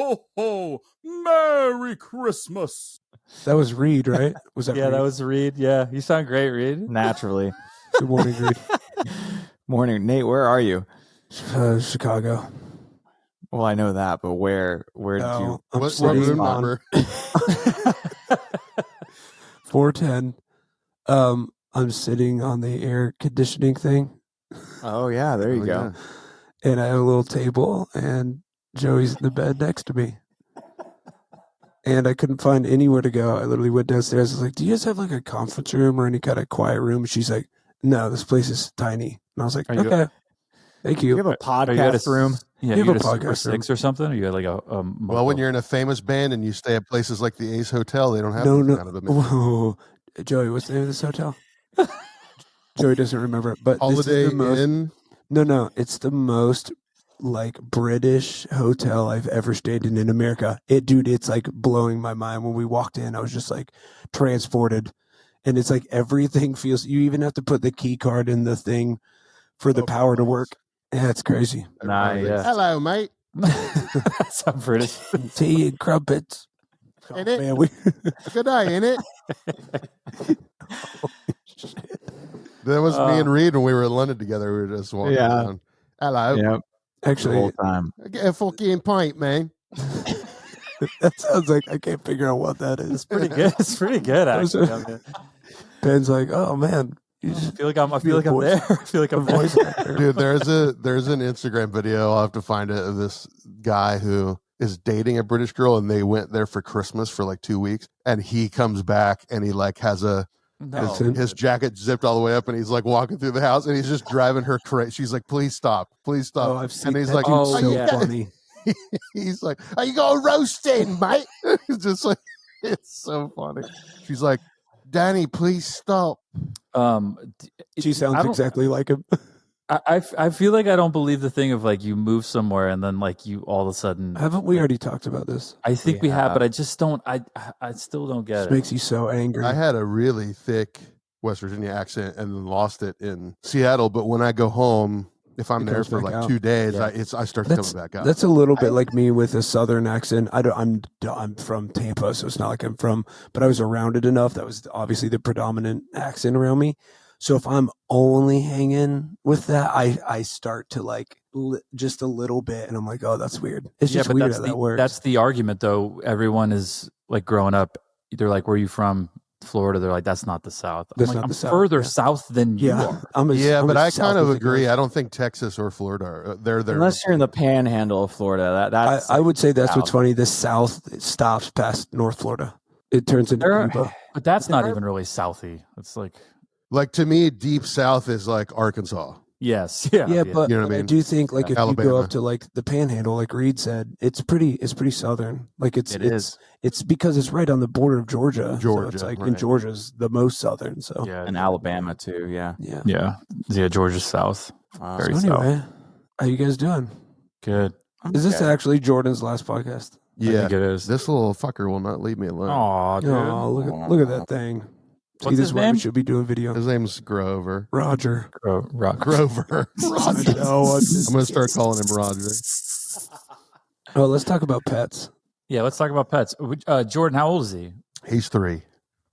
ho, ho. Merry Christmas. That was Reed, right? Was that Yeah, Reed? that was Reed. Yeah, you sound great, Reed. Naturally. Good morning, Reed. Morning, Nate. Where are you? Chicago. Well, I know that, but where did you? I'm What sitting room on number? 410. I'm sitting on the air conditioning thing, Oh yeah, there you go. and I have a little table, and Joey's in the bed next to me. And I couldn't find anywhere to go. I literally went downstairs. I was like, "Do you guys have like a conference room or any kind of quiet room?" She's like, "No, this place is tiny." And I was like, Are you- "Okay, thank You you." have a Are you at podcast room. Yeah, You you have at a a Super podcast room. 6 or something? Or you had like a Well, when you're in a famous band and you stay at places like the Ace Hotel, they don't have No, those no. kind of amenities. Whoa. Joey, what's the name of this hotel? Joey doesn't remember it, but this Holiday is the most. Inn. No, it's the most like British hotel I've ever stayed in America. It's like blowing my mind. When we walked in, I was just like transported, and it's like everything feels. You even have to put the key card in the thing for the power to work. Yeah, it's crazy. Nice. Yeah. Hello, mate. That's not British. Tea and crumpets. Oh, Ain't it? man, we Good day, ain't it? That was me and Reed when we were in London together. We were just walking Yeah. around. Hello. Yep. The actually whole time. Get a fucking pint, man. that sounds like I can't figure out what that It's is. pretty good. It's pretty good, was actually. a- I mean, Ben's like, oh man, you I just feel like I'm be a there. voice- I feel like a I'm there. voice actor. Dude, there's an Instagram video. I'll have to find it, of this guy who is dating a British girl, and they went there for Christmas for like 2 weeks, and he comes back and he like has No. his jacket zipped all the way up, and he's like walking through the house, and he's just driving her crazy. She's like, please stop, please stop. Oh, I've seen. And he's that like, dude's oh, so yeah. funny. he's like, are you going roasting, mate? It's just like, it's so funny. She's like, Danny, please stop. She sounds I don't- exactly like him. I feel like I don't believe the thing of like you move somewhere and then like you all of a sudden. Haven't we already talked about this? I think We we have, have. but I just don't. I still don't get This it. makes you so angry. I had a really thick West Virginia accent and then lost it in Seattle. But when I go home, if I'm It there comes for back like out. 2 days, Yeah. I start That's- coming back out. That's a little bit like me with a southern accent. I'm from Tampa, so it's not like I'm from, but I was around it enough. That was obviously the predominant accent around me. So if I'm only hanging with that, I start to like just a little bit, and I'm like, oh, that's weird. It's just but weird that's how the, that works. That's the argument, though. Everyone is like growing up. They're like, "Where are you from?" Florida. They're like, "That's not the South." I'm That's like, not I'm the South, further yeah. south than you yeah, are. I'm yeah, but I kind of south as it agree. goes. I don't think Texas or Florida are. They're there. Unless you're in the panhandle of Florida, that's I would say that's what's South. funny. The South it stops past North Florida. It turns into There are- Cuba. But that's not even really southy. It's like, Like, to me, deep South is like Arkansas. yes, yeah, Yeah, but You know what I I mean? do think like if you Alabama. go up to like the Panhandle, like Reed said, it's pretty southern. Like it is. it's because it's right on the border of Georgia. So it's Georgia, like right. and Georgia's the most southern. So Yeah, in Alabama too. Yeah. yeah. yeah. Georgia's south. Wow. Very So anyway, how you guys doing? Good. Is this Okay. actually Jordan's last podcast? I Yeah, think it is. this little fucker will not leave me alone. Aw, dude. Oh, look at that thing. See, What's this his is why name? we should be doing video. His name's Grover. Roger. Rock. Grover. Roger. No, I'm gonna start calling him Roger. Oh, let's talk about pets. Yeah, let's talk about pets. Jordan, how old is he? He's 3.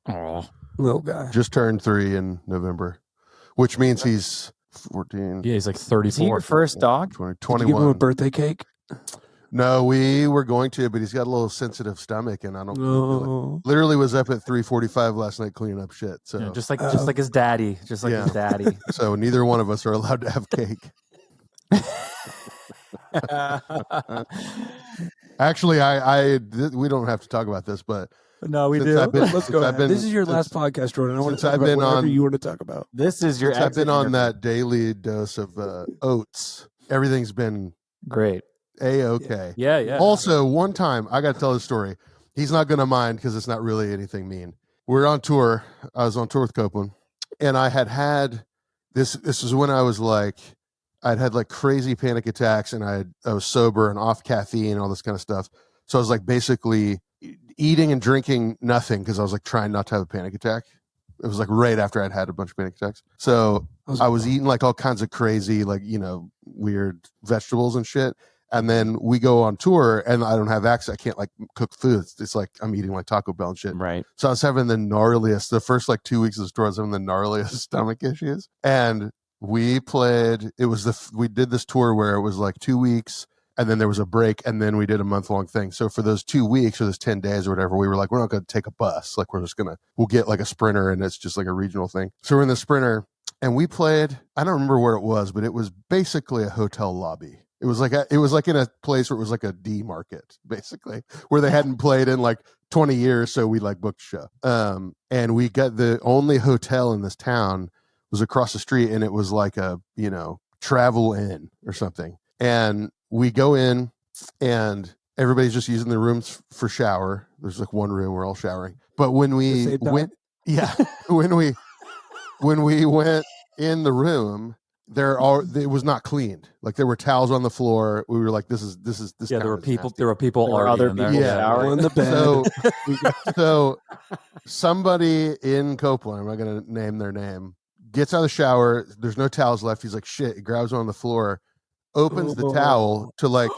Oh, Little guy. Just turned 3 in November, which means he's 14, yeah, he's like Is he 34. your first dog? 20, Did you give him a 21. birthday cake? No, we were going to, but he's got a little sensitive stomach, and I don't. No. Literally was up at 3:45 last night cleaning up shit. So, Yeah, just like his daddy. Just like Yeah. his daddy. so neither one of us are allowed to have cake. Actually, we don't have to talk about this, but No, we Since do. I've been- Let's since go. I've ahead. been- This is your since- last podcast, Jordan. I want since to talk I've about been whatever on- you want to talk about. This is your. since I've been exit on interview. that daily dose of oats, everything's been Great. a-okay. Yeah, yeah. Also, one time, I got to tell the story. He's not going to mind because it's not really anything mean. We're on tour. I was on tour with Copeland, and I had this. This is when I was like, I'd had like crazy panic attacks, and I was sober and off caffeine and all this kind of stuff. So I was like basically eating and drinking nothing because I was like trying not to have a panic attack. It was like right after I'd had a bunch of panic attacks. So I was eating like all kinds of crazy, like, weird vegetables and shit. And then we go on tour, and I don't have access. I can't like cook food. It's like I'm eating like Taco Bell and shit. Right. So I was having the gnarliest. The first like 2 weeks of the tour, I was having the gnarliest stomach issues. And we played. We did this tour where it was like 2 weeks, and then there was a break, and then we did a month-long thing. So for those 2 weeks or those 10 days or whatever, we were like, we're not going to take a bus. Like we'll get like a Sprinter, and it's just like a regional thing. So we're in the Sprinter, and we played. I don't remember where it was, but it was basically a hotel lobby. It was like in a place where it was like a D market, basically, where they hadn't played in like 20 years. So we like booked a show. And we got the only hotel in this town was across the street, and it was like a, travel inn or something. And we go in, and everybody's just using the rooms for shower. There's like one room we're all showering. But when we went, when we went in the room, it was not cleaned. Like there were towels on the floor. We were like, this. Yeah, there were people. Nasty. There were people There were already other in there. people Yeah. showering. in the bed. So somebody in Copeland, I'm not going to name their name, gets out of the shower. There's no towels left. He's like, shit. He grabs one on the floor, opens the towel to like,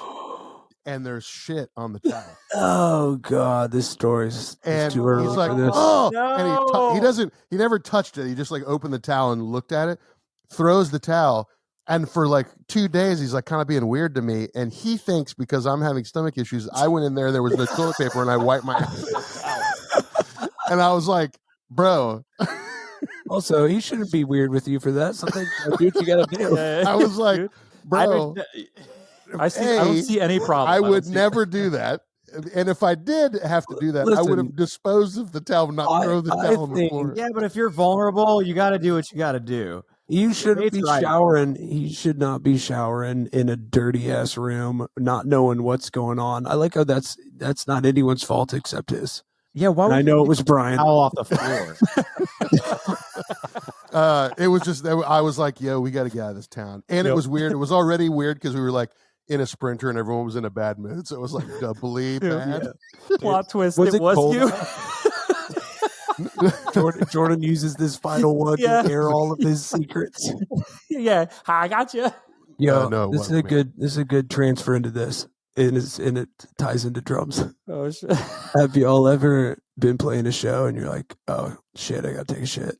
and there's shit on the towel. Oh God, this story's And too early he's like, for this. oh, No. and he never touched it. He just like opened the towel and looked at it, throws the towel. And for like 2 days, he's like kind of being weird to me. And he thinks because I'm having stomach issues, I went in there was no toilet paper, and I wiped my ass with a towel. And I was like, bro, Also, he shouldn't be weird with you for that. Something do what you gotta do. I was like, bro, I don't see any problem. I don't would see- never do that. And if I did have to do that, I would have Listen, disposed of the towel, not throw the I towel on the think- floor. Yeah, but if you're vulnerable, you got to do what you got to do. You shouldn't Nate's be right. showering. He should not be showering in a dirty ass room, not knowing what's going on. I like how that's not anyone's fault except his. Yeah, why And would I you know it take was the Brian. towel off the floor? It was just, I was like, yo, we got to get out of this town. And it Yep. was weird. It was already weird because we were like in a Sprinter and everyone was in a bad mood. So it was like doubly bad. Plot twist. Was it it was cold you. Jordan uses this final one Yeah. to air all of his secrets. Yeah, I got you. Yo, no, it this is wasn't me. this is a good transfer into this. And it ties into drums. Oh shit. Have y'all ever been playing a show and you're like, oh shit, I gotta take a shit?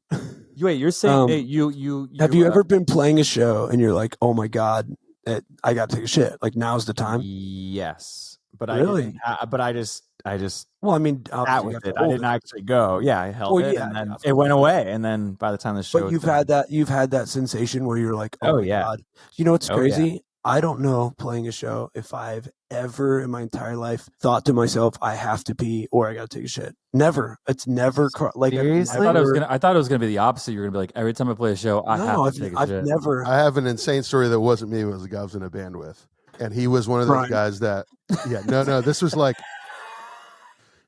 Wait, you're saying Um, hey, you Have you ever been playing a show and you're like, oh my God, I gotta take a shit? Like now's the time? Yes, but Really? I just Well, I mean, sat obviously you with have to it. I hold didn't actually go. Yeah, I held Well, it, yeah, and then yeah, it went away. And then by the time the show, But was you've done- had that sensation where you're like, oh, Oh, my yeah. God. You know what's Oh, yeah. crazy? I don't know playing a show if I've ever in my entire life thought to myself, I have to pee or I gotta take a shit. Never. It's never like I've Seriously? I thought it was never- gonna be the opposite. You're gonna be like every time I play a show, I have No, to take a I've shit. never. I have an insane story that wasn't me. It was the guy I was in a band with. And he was one of those Brian. guys that, no, this was like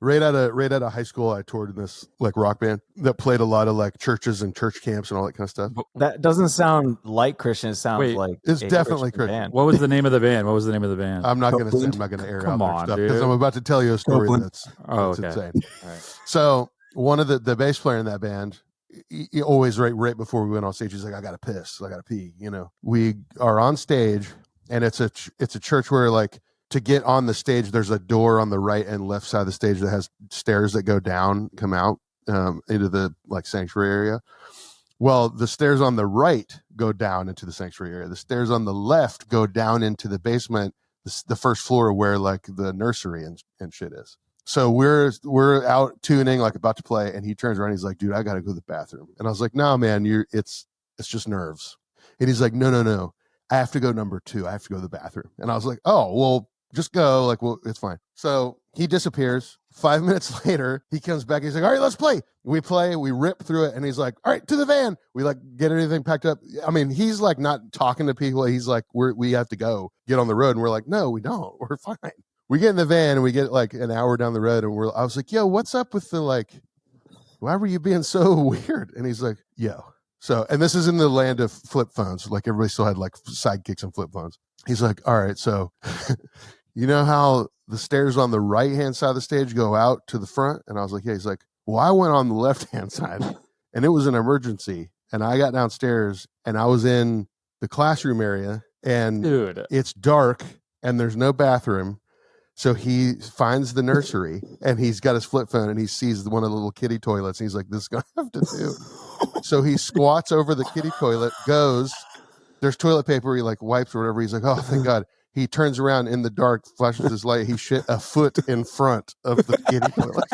right out of high school. I toured in this like rock band that played a lot of like churches and church camps and all that kind of stuff. that doesn't sound like Christian. It sounds Wait, like it's a definitely Christian. band. What was the name of the band? What was the name of the band? I'm not going to say, I'm Copeland. not going to air Come out their on, stuff because dude. I'm about to tell you a story Copeland. that's Oh, okay. insane. All right. So one of the bass player in that band, he always right before we went on stage, he's like, I got to piss, I got to pee. We are on stage, and it's a church where like to get on the stage, there's a door on the right and left side of the stage that has stairs that go down, come out into the like sanctuary area. Well, the stairs on the right go down into the sanctuary area. The stairs on the left go down into the basement, the first floor where like the nursery and shit is. So we're out tuning, like about to play, and he turns around. He's like, "Dude, I gotta go to the bathroom." And I was like, "No, man, it's just nerves." And he's like, "No, I have to go number 2. I have to go to the bathroom." And I was like, "Oh, well, just go. Like, well, it's fine." So he disappears. 5 minutes later, he comes back. He's like, "All right, let's play." We play. We rip through it, and he's like, "All right, to the van." We like get everything packed up. I mean, he's like not talking to people. He's like, we have to go get on the road, and we're like, "No, we don't. We're fine." We get in the van and we get like an hour down the road, and I was like, "Yo, what's up with the like? Why were you being so weird?" And he's like, "Yo." So, and this is in the land of flip phones. Like everybody still had like sidekicks and flip phones. He's like, "All right, so you know how the stairs on the right hand side of the stage go out to the front?" And I was like, "Yeah." He's like, "Well, I went on the left hand side, and it was an emergency, and I got downstairs, and I was in the classroom area, and Dude, it's dark." and there's no bathroom. So he finds the nursery and he's got his flip phone and he sees one of the little kiddie toilets and he's like, this is going to have to do. So he squats over the kiddie toilet, goes, there's toilet paper. He like wipes or whatever. He's like, oh, thank God. He turns around in the dark, flashes his light. He shit a foot in front of the kiddie toilet.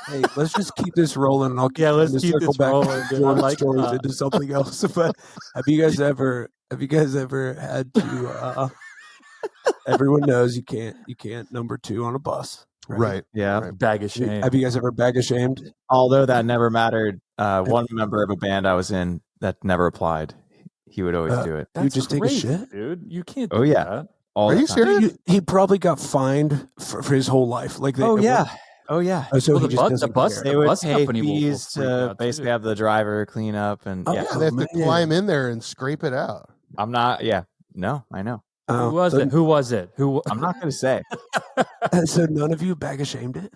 Hey, let's just keep this rolling, and I'll let's to keep circle this back rolling, dude. I Jordan like stories that. into something else. But have you guys ever had to? Everyone knows you can't number 2 on a bus, Right. Yeah. Right. Bag of shame. Have you guys ever bag ashamed? Although that never mattered. One member of a band I was in that never applied. He would always do it. You just take a shit? dude. You can't. Oh, do yeah. that. All Are the you time. serious? He probably got fined for his whole life. Like, Oh yeah. Oh yeah. So Well, he the just bus- doesn't the bus- care. They would bus pay company will fees freak to out, basically too. have the driver clean up, and Oh, yeah, Yeah, they have to man. climb in there and scrape it out. I'm not. Yeah, no, I know. Oh, Who was so, it? Who was it? Who? I'm not going to say. So none of you bag ashamed it?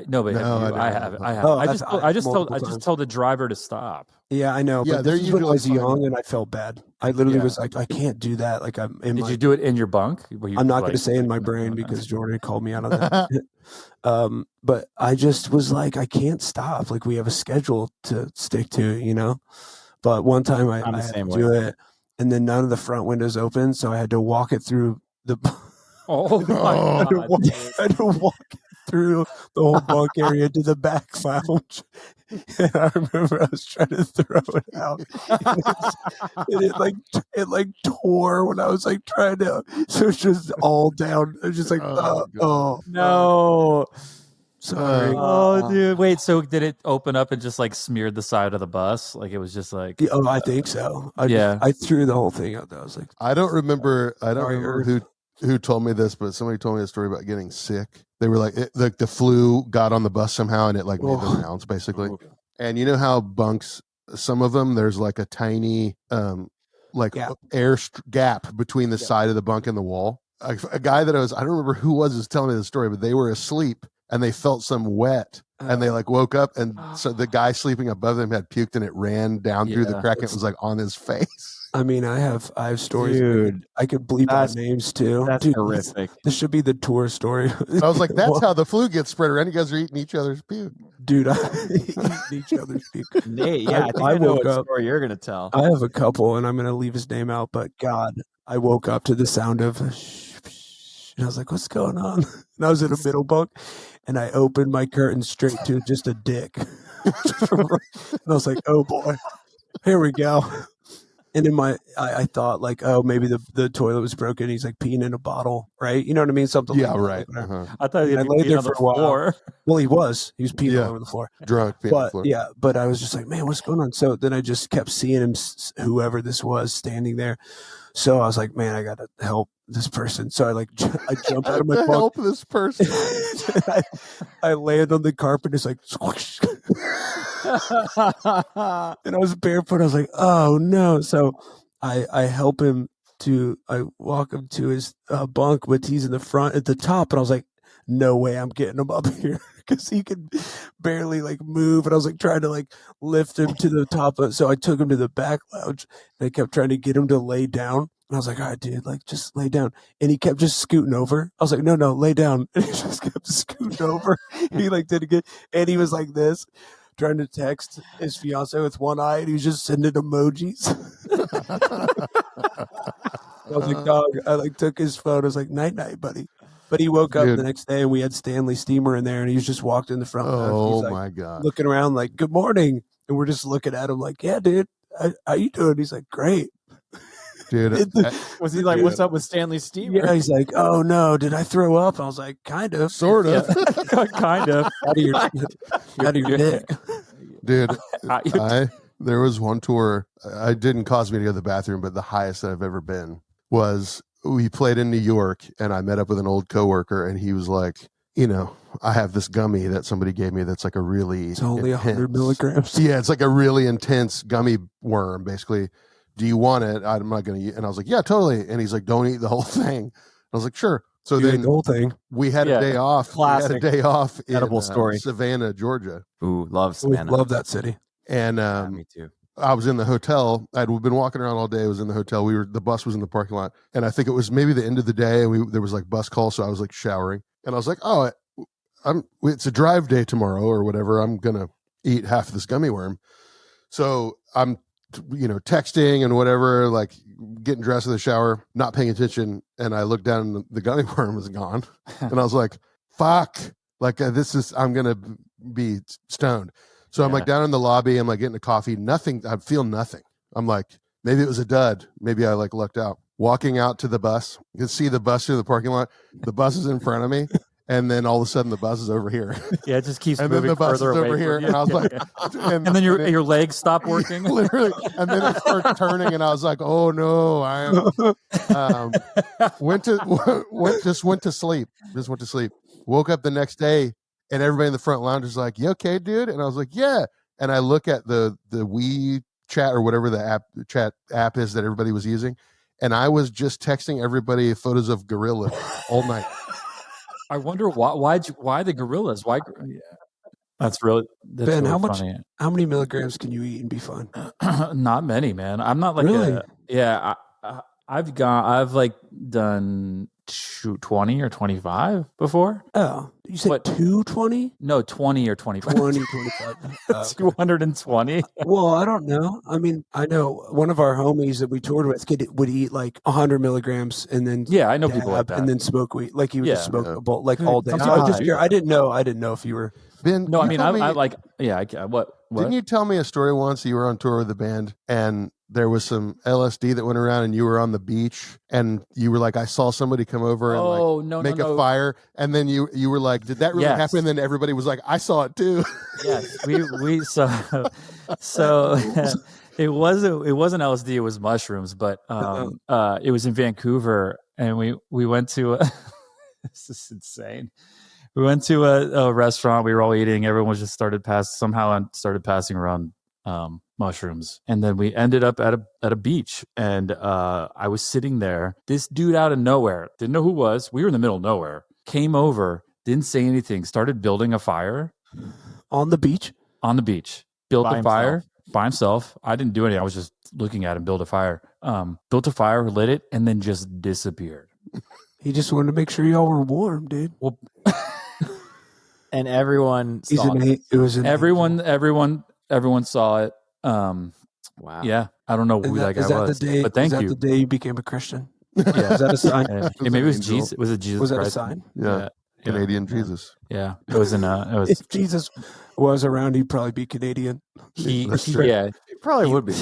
No, but No, have you? I I don't. have. I have. Oh, I just. I've I just told. multiple I just times. told the driver to stop. Yeah, I know. Yeah, but they're this is when I usually was fine. young and I felt bad. I literally Yeah. was like, I can't do that. Like I'm in Did my. you do it in your bunk? Were you I'm not like- going to say in my like, brain no, because Jordan called me out on that. But I just was like, I can't stop. Like we have a schedule to stick to, you know. But one time I I'm the had to same do way. it, and then none of the front windows open, so I had to walk it through the. Oh my Oh. I had to god! walk, I had to walk it through the whole bunk area to the back lounge. And I remember I was trying to throw it out, and it like tore when I was like trying to. So it's just all down. I was just like, Oh, oh, No. sorry. Oh, dude! Wait. So did it open up and just like smeared the side of the bus? Like it was just like. Yeah, I think so. Yeah. I threw the whole thing out. I was like, I don't remember. I don't Sorry, remember Earth. who told me this, but somebody told me a story about getting sick. They were like, the flu got on the bus somehow, and it like made the Oh. rounds basically. And you know how bunks, some of them, there's like a tiny like Gap. gap between the side of the bunk and the wall. A guy that I don't remember who was telling me the story, but they were asleep and they felt some wet. And they like woke up, and so the guy sleeping above them had puked, and it ran down through the Yeah. crack. And it was like on his face. I mean, I have stories. Dude, I could bleep out that's- names too. That's Dude, horrific. This should be the tour story. I was like, that's how the flu gets spread around. You guys are eating each other's puke. Dude, I eat each other's puke. Nate, yeah, I think I I know woke what up- story you're going to tell. I have a couple, and I'm going to leave his name out. But God, I woke up to the sound of, and I was like, "What's going on?" And I was in a middle bunk, and I opened my curtain straight to just a dick, and I was like, "Oh boy, here we go." And in I thought like, oh, maybe the toilet was broken. He's like peeing in a bottle, right? You know what I mean? Something. Yeah, like that, right. like, whatever. Uh-huh. I thought I you'd laid be there on the for a while. floor. Well, he was peeing Yeah. all over the floor. Drunk. peeing on the But floor. yeah, but I was just like, man, what's going on? So then I just kept seeing him, whoever this was, standing there. So I was like, man, I gotta help this person. So I like I jumped out of my To bunk. help this person. I land on the carpet. It's like squish. And I was barefoot. I was like, oh no. So I help him I walk him to his bunk, but he's in the front at the top. And I was like, no way I'm getting him up here because he could barely like move. And I was like trying to like lift him to the top. So I took him to the back lounge and I kept trying to get him to lay down. And I was like, all right, dude, like just lay down. And he kept just scooting over. I was like, no, lay down. And he just kept scooting over. He like did it good. And he was like this, trying to text his fiance with one eye, and he was just sending emojis. I was like, dog, I like took his phone. I was like, night, buddy. But he woke up Dude. the next day and we had Stanley Steamer in there and he was just walked in the front. lounge. Oh He's like my god. looking around like, good morning. And we're just looking at him like, yeah, dude, how you doing? He's like, great. Dude, Was he like, Dude. what's up with Stanley Steamer? Yeah, he's like, oh no, did I throw up? I was like, kind of. sort of. kind of. Out of your dick. Dude, I- there was one tour. I didn't cause me to go to the bathroom, but the highest that I've ever been was we played in New York, and I met up with an old coworker, and he was like, you know, I have this gummy that somebody gave me that's like a really It's only 100 intense- milligrams. Yeah, it's like a really intense gummy worm, basically. Do you want it? I'm not going to. And I was like, yeah, totally. And he's like, don't eat the whole thing. I was like, sure. So You ate then the whole thing. we had Yeah, a day off. classic We had a day off in edible story. Savannah, Georgia. Ooh, love We Savannah. love that city. And Yeah, me too. I was in the hotel. I'd been walking around all day. I was in the hotel. The bus was in the parking lot, and I think it was maybe the end of the day, and there was like bus call, so I was like showering, and I was like, oh, it's a drive day tomorrow or whatever. I'm gonna eat half of this gummy worm. So I'm, texting and whatever, like getting dressed in the shower, not paying attention, and I looked down and the gummy worm was gone, and I was like, fuck, like I'm gonna be stoned. So I'm like down in the lobby. I'm like getting a coffee. Nothing. I feel nothing. I'm like, maybe it was a dud. Maybe I like lucked out. Walking out to the bus, you can see the bus through the parking lot. The bus is in front of me, and then all of a sudden the bus is over here. Yeah, it just keeps And then moving the bus is further away over from here, you. and I was like, and then your legs stop working. literally, and then it started turning, and I was like, oh no, I am. Went to sleep. Just went to sleep. Woke up the next day, and everybody in the front lounge was like, "You okay, dude?" And I was like, "Yeah." And I look at the WeChat or whatever the chat app is that everybody was using, and I was just texting everybody photos of gorillas all night. I wonder why the gorillas? Why? Yeah. That's Ben, really how much? funny. How many milligrams can you eat and be fun? Not many, man. I'm not like Really? I've done 20 or 25 before. Oh, you said What? 220? No, 20 or 25. 20, 25. Oh, okay. 220. Well, I don't know. I mean, I know one of our homies that we toured with would eat like 100 milligrams and then Yeah, I know people like dab that. and then smoke weed. Like he would just Yeah. smoke a bowl like Dude, all day. some I people was just do curious. I didn't know if you were. Ben, No, I you mean, told me- I like, yeah, what? Didn't you tell me a story once? You were on tour with the band, and there was some LSD that went around, and you were on the beach, and you were like, "I saw somebody come over and like no, make no. a fire," and then you were like, "Did that really Yes. happen?" And then everybody was like, "I saw it too." Yes, we so it wasn't LSD, it was mushrooms, but it was in Vancouver, and we went to this is insane. We went to a restaurant. We were all eating. Everyone was just started passing around mushrooms, and then we ended up at a beach. And I was sitting there. This dude out of nowhere, didn't know who it was. We were in the middle of nowhere. Came over, didn't say anything. Started building a fire On the beach? on the beach. Built By a fire by himself. I didn't do anything. I was just looking at him build a fire. Built a fire, lit it, and then just disappeared. He just wanted to make sure y'all were warm, dude. Well, And everyone He's saw an it. it was an everyone saw it. Wow. Yeah, I don't know who angel. that guy Is that was, the day? but thank is that you. the day you became a Christian? Yeah. Is that a sign? Maybe it was angel. Jesus. Was it Jesus Was that a Christ? sign? Yeah, Canadian Jesus. Yeah, it was in it was If Jesus was around, he'd probably be Canadian. That's true. yeah. It probably would be.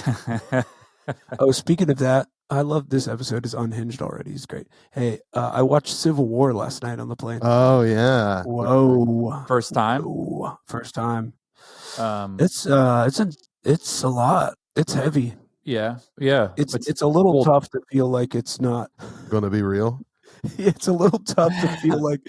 Oh, speaking of that, I love this episode. Is unhinged already. It's great. Hey, I watched Civil War last night on the plane. Oh yeah. Whoa! First time. Whoa. First time. Um, It's a lot. It's heavy. yeah. It's a little well- tough to feel like it's not. Gonna be real. It's a little tough to feel like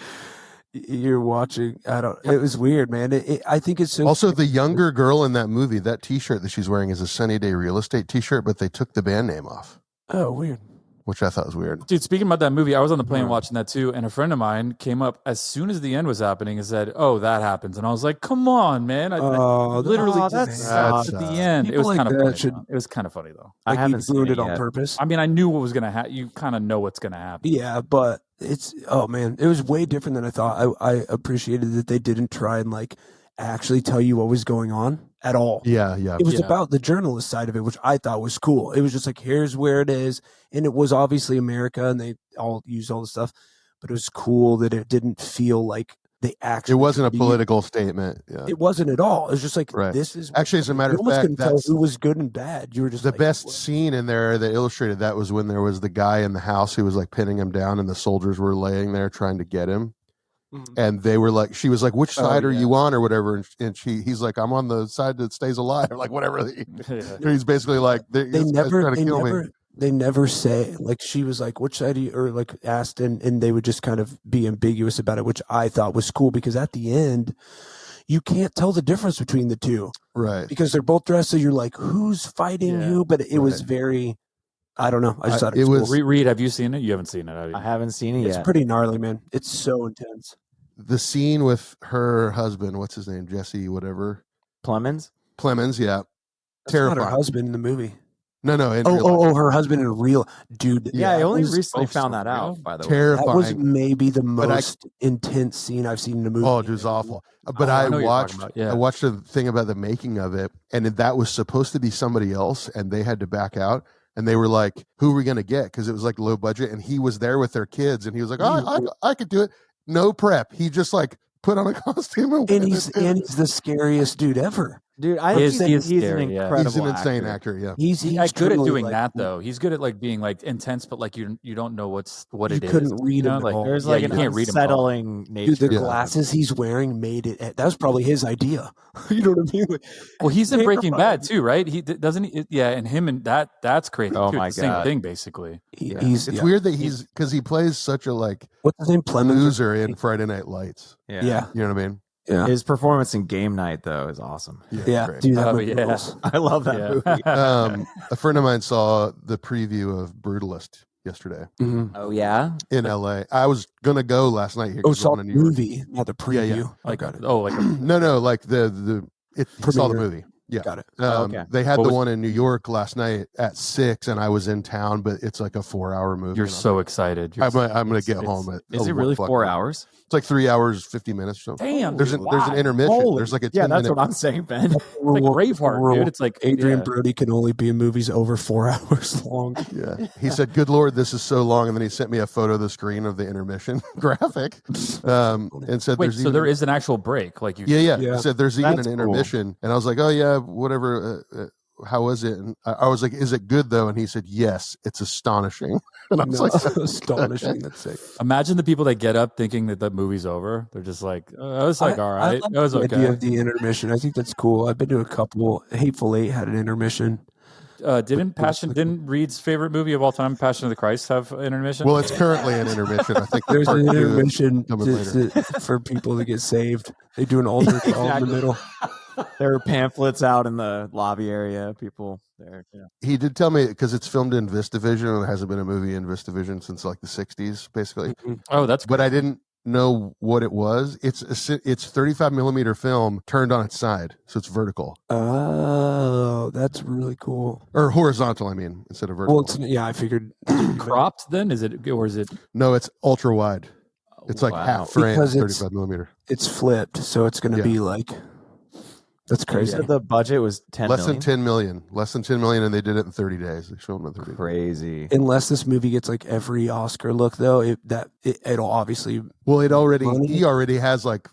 you're watching. It was weird, man. I think it's so. Also, the younger girl in that movie, that T-shirt that she's wearing is a Sunny Day Real Estate T-shirt, but they took the band name off, Oh, weird. which I thought was weird. Dude, speaking about that movie, I was on the plane Yeah. watching that too, and a friend of mine came up as soon as the end was happening and said, "Oh, that happens," and I was like, "Come on, man!" I Oh, literally oh, just that's stopped at sad. the end. It People was like kind of that funny. should- though. It was kind of funny though. I Like haven't you seen ruined it it on yet. purpose. I mean, I knew what was gonna happen. You kind of know what's gonna happen. Yeah, but it's man, it was way different than I thought. I appreciated that they didn't try and like actually tell you what was going on at all. Yeah, yeah. It was Yeah. about the journalist side of it, which I thought was cool. It was just like, here's where it is, and it was obviously America, and they all used all the stuff, but it was cool that it didn't feel like they actually. It wasn't a you- political statement. Yeah. It wasn't at all. It was just like Right. this is Actually, as a matter you of almost fact, couldn't tell that's who was good and bad. You were just the like, best what? scene in there that illustrated that was when there was the guy in the house who was like pinning him down, and the soldiers were laying there trying to get him. Mhm. And they were like, she was like, "Which Oh, side are yeah. you on?" or whatever, and he's like, "I'm on the side that stays alive," or like whatever. Yeah. He's basically like, They "This guy's never, trying to they kill me." never, they never say, like, she was like, which side are you, or like asked, and they would just kind of be ambiguous about it, which I thought was cool because at the end you can't tell the difference between the two Right. because they're both dressed, so you're like, who's fighting Yeah. who? But it was Right. very, I don't know, I just I- thought it it was, was- cool. Reed, have you seen it? You haven't seen it, have you? I haven't seen it It's yet. pretty gnarly, man. It's so intense. The scene with her husband, what's his name, Jesse, whatever, Plemons? Plemons, yeah. That's not her Terrifying. husband in the movie. No, in real life. Oh, her husband in real dude. Yeah, I that only was recently oh, found so that out. real? By the way, Terrifying. That was maybe the But I- most intense scene I've seen in a movie. Oh, it was awful. But Oh, I I know what you're talking watched about, yeah. I watched a thing about the making of it, and that was supposed to be somebody else, and they had to back out. And they were like, "Who are we gonna get?" Because it was like low budget, and he was there with their kids, and he was like, "Oh, I could do it." No prep. He just like put on a costume and and went he's and did it. the scariest dude ever. dude, I He is- think he is he's scary, an yeah. incredible. He's an insane actor. Yeah. He's He's good at truly, doing like, that though. He's good at like being like intense, but like you don't know what You it is. couldn't read you know? him at Like all. There's yeah, like you an can't read him at all. unsettling nature. Dude, the Yeah. glasses he's wearing made it. That was probably his idea. You know what I mean? Like, Well, he's in Breaking terrifying. Bad too, right? He doesn't. Yeah, and him and that's crazy. Oh too. my It's the same God. thing basically. Yeah. He's It's yeah. weird that he's because he plays such a like What's his name? Clemens. loser in Friday Night Lights. Yeah. Yeah, You know what I mean? yeah, His performance in Game Night though is awesome. yeah. great. Dude, that Oh, movie yeah. rules. I love that Yeah. movie. A friend of mine saw the preview of Brutalist yesterday Mhm. Oh yeah, in LA. I was gonna go last night here. Oh, 'cause saw I'm the in New York. movie, not the Yeah, yeah. preview. I like got it. oh, like No, like the saw the Premiere. movie. Yeah. Got it. Okay. They had What the was- one in New York last night at 6, and I was in town, but it's like a 4-hour movie. you're and I'm so like, excited. I'm gonna It's- get it's- home. At is it really 1 4 o'clock. hours? It's like 3 hours 50 minutes or something. Damn, There's an intermission. Holy- There's like a 10 Yeah, that's minute. what I'm saying, Ben. It's like Braveheart, dude. It's like Adrian yeah. Brody can only be in movies over 4 hours long. Yeah. He said, "Good Lord, this is so long," and then he sent me a photo of the screen of the intermission graphic, and said, Wait, "There's so even, there is an actual break, like you. Yeah. Yeah. He said there's even That's an cool. intermission, and I was like, "Oh yeah, whatever." How was it? And I was like, "Is it good though?" And he said, "Yes, it's astonishing." And I was No, like, astonishing. That's sick. Imagine the people that get up thinking that the movie's over. They're just like, oh, it was like all right, like it was the idea okay. of the intermission. I think that's cool. I've been to a couple. Hateful Eight had an intermission. Didn't Reed's favorite movie of all time, Passion of the Christ, have an intermission? "Well, it's currently an intermission. I think There's part an 2 is intermission coming later." for people to get saved. They do an altar call in the Exactly. middle. There are pamphlets out in the lobby area. People there. Yeah. He did tell me because it's filmed in VistaVision, and there hasn't been a movie in VistaVision since like the 60s, basically. oh, that's But I didn't know what it was. It's 35 millimeter film turned on its side, so it's vertical Oh, that's really cool. or horizontal. I mean, instead of vertical. Well, it's I figured cropped. Then is it or is it? No, it's ultra wide. It's like Wow. half frame, Because it's- 35 millimeter. it's flipped, so it's going to Yeah. be like that's You crazy. said the budget was 10 Less million? than 10 million. Less than 10 million, and they did it in 30 days. They showed them in 30 days. Crazy. Unless this movie gets like every Oscar look, though, it'll obviously Well, it already Money? already has like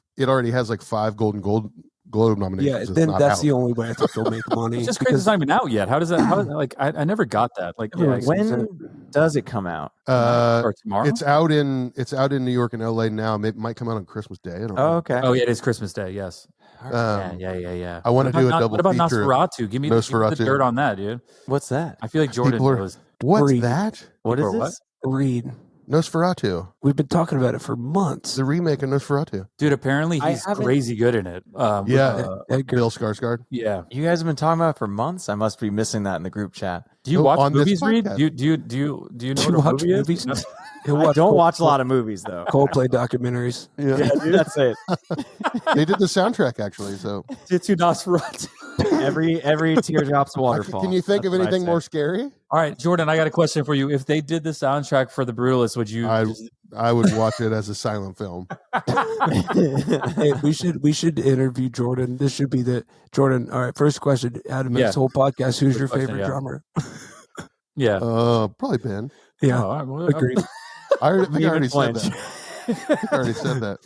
5 Golden Globe nominations. yeah. It's Then not that's out. the only way I think they'll make money. It's just crazy. It's not even out yet. How does that? Like I never got that. Like yeah, When does it come out? or tomorrow? It's out in New York and LA now. It might come out on Christmas Day. I don't know. Oh, okay. oh yeah, it is Christmas Day. Yes. Um, Yeah. I wanna What do about a double What about feature. Nosferatu? Give me the Nosferatu. dirt on that, dude. What's that? I feel like Jordan People are- knows. What's Read. that? What is Or what? this? Read. Nosferatu. We've been talking about it for months. The remake of Nosferatu. Dude, apparently I he's haven't- crazy good in it. Yeah. Edgar, Bill Skarsgård. Yeah. You guys have been talking about it for months. I must be missing that in the group chat. Do you Oh, watch on this movies, Reed? podcast. Do you know Do you what a watch movie movies? is? No. he'll I watch don't watch a lot of movies though. Coldplay documentaries. Yeah. Yeah, dude, that's it. They did the soundtrack actually. So To Nosferatu. Every teardrop's a waterfall. can you think That's of what I anything say. more scary? All right, Jordan, I got a question for you. If they did the soundtrack for The Brutalist, would you? I would watch it as a silent film. Hey, we should interview Jordan. This should be the Jordan. All right, first question. Adam, Yeah. this whole podcast. Who's Good your question, favorite yeah. drummer? yeah. Probably Ben. Yeah, Oh, all right, well, agreed. I already, think I Even already said flinch. that. I already said that.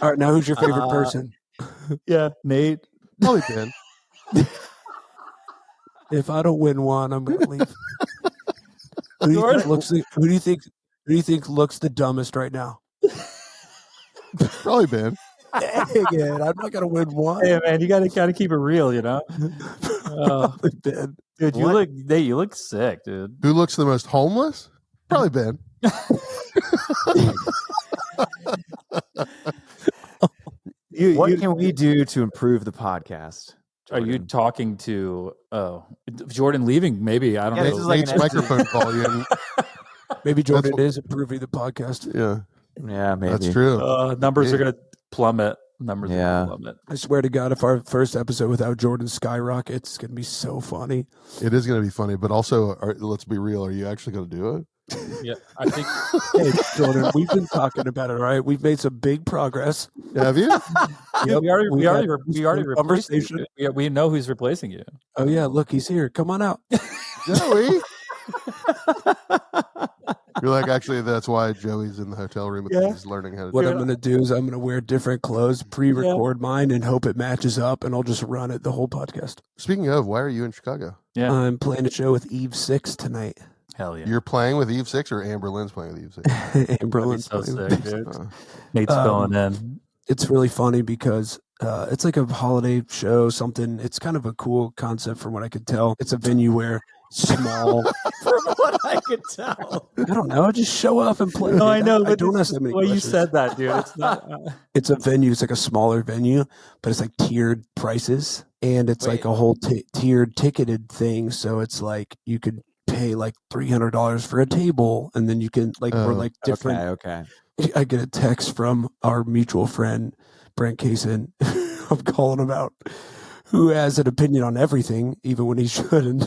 All right, now who's your favorite person? Yeah, Nate. Probably Ben. If I don't win one, I'm gonna leave. Who do you Jordan. think looks? Who do you think looks the dumbest right now? Probably Ben. Dang it! I'm not gonna win one. Hey man, you gotta keep it real, you know. Probably Ben. Dude, you look sick, dude. Who looks the most homeless? Probably Ben. What can we do to improve the podcast? Are you Jordan? talking to Jordan leaving? Maybe I don't Yeah, know. this is like Nate's an microphone volume. Maybe Jordan what- is improving the podcast. Yeah, Yeah, maybe. that's true. Numbers are Yeah. gonna plummet. Numbers Yeah. are love it. I swear to God, if our first episode without Jordan skyrockets, it's gonna be so funny. It is going to be funny, but also, let's be real. Are you actually going to do it? Yeah, I think Hey, Jordan, we've been talking about it, all right? We've made some big progress. Have you? Yep, we already we've had replaced conversation. you. Yeah, we know who's replacing you. Oh yeah, look, he's here. Come on out. Joey? You're like, actually, that's why Joey's in the hotel room. Because he's learning how to What do I'm gonna do is I'm gonna wear different clothes, pre-record mine, and hope it matches up, and I'll just run it the whole podcast. Speaking of, why are you in Chicago? Yeah, I'm playing a show with Eve Six tonight. hell yeah. You're playing with Eve 6 or Amber Lynn's playing with Eve 6? Amber That'd be Lynn's so playing with sick, Eve dude. Six. Nate's filling in. It's really funny because it's like a holiday show, something. It's kind of a cool concept from what I could tell. It's a venue where small. From what I could tell. I don't know. Just show up and play. No, I dude. know, I but don't it's ask that many the way you questions. said that, dude. It's not. It's a venue. It's like a smaller venue, but it's like tiered prices, and it's like a whole tiered ticketed thing. So it's like you could pay like $300 for a table, and then you can like we're like different. Okay. I get a text from our mutual friend Brent Kaysen. I'm calling him out, who has an opinion on everything, even when he shouldn't.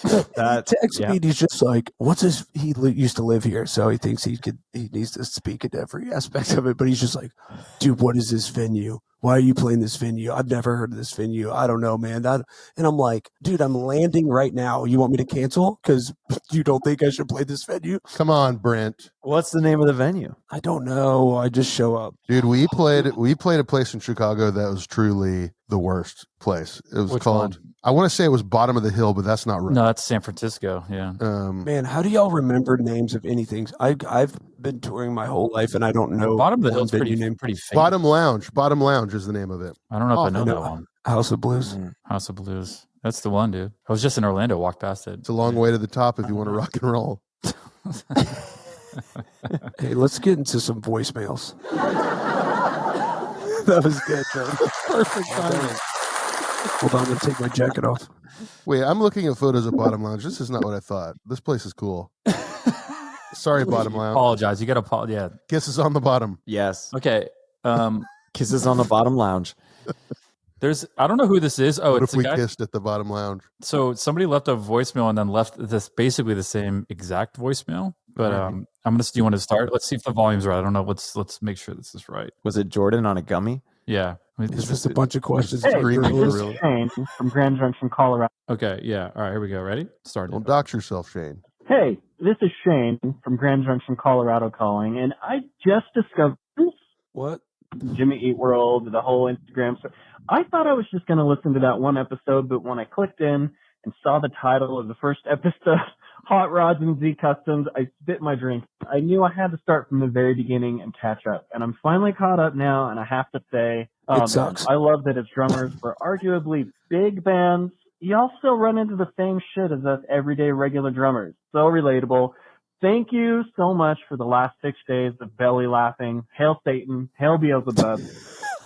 Text me, and he's just like, "What's this?" He used to live here, so he thinks he needs to speak at every aspect of it. But he's just like, "Dude, what is this venue? Why are you playing this venue? I've never heard of this venue. I don't know, man." And I'm like, "Dude, I'm landing right now. You want me to cancel because you don't think I should play this venue?" Come on, Brent. What's the name of the venue? I don't know. I just show up. Dude, we played a place in Chicago that was truly the worst place. It was Which called, one? I want to say it was Bottom of the Hill, but that's not right. No, that's San Francisco. Yeah. Man, how do y'all remember names of anything? I've been touring my whole life, and I don't know. Bottom of the one Hill's venue pretty famous. Bottom Lounge is the name of it. I don't know if Oh, I know I that know. one. House of Blues. House of Blues. That's the one, dude. I was just in Orlando. Walked past it. It's a long way to the top if you want to rock and roll. Hey, let's get into some voicemails. That was good, man. Perfect timing. Hold on, I'm gonna take my jacket off. Wait, I'm looking at photos of Bottom Lounge. This is not what I thought. This place is cool. Sorry, Bottom Lounge. Apologize. You got to apologize. Yeah. Kisses on the bottom. Yes. Okay. Kisses on the bottom lounge. I don't know who this is. Oh, What it's if a we guy. kissed at the Bottom Lounge? So somebody left a voicemail and then left this basically the same exact voicemail. But I'm gonna. Do you want to start? Let's see if the volume's right. I don't know. Let's make sure this is right. Was it Jordan on a gummy? Yeah. It's just a bunch of questions. Hey, for Green girls. Acre Real. Shane from Grand Junction, Colorado. Okay. Yeah. All right. Here we go. Ready? Start. Don't dox yourself, Shane. Hey, this is Shane from Grand Junction, Colorado calling, and I just discovered What? Jimmy Eat World, the whole Instagram stuff. I thought I was just going to listen to that one episode, but when I clicked in and saw the title of the first episode, Hot Rods and Z Customs, I spit my drink. I knew I had to start from the very beginning and catch up, and I'm finally caught up now, and I have to say, It sucks. I love that its drummers were arguably big bands. Y'all still run into the same shit as us everyday regular drummers. So relatable. Thank you so much for the last 6 days of belly laughing. Hail Satan. Hail Beelzebub.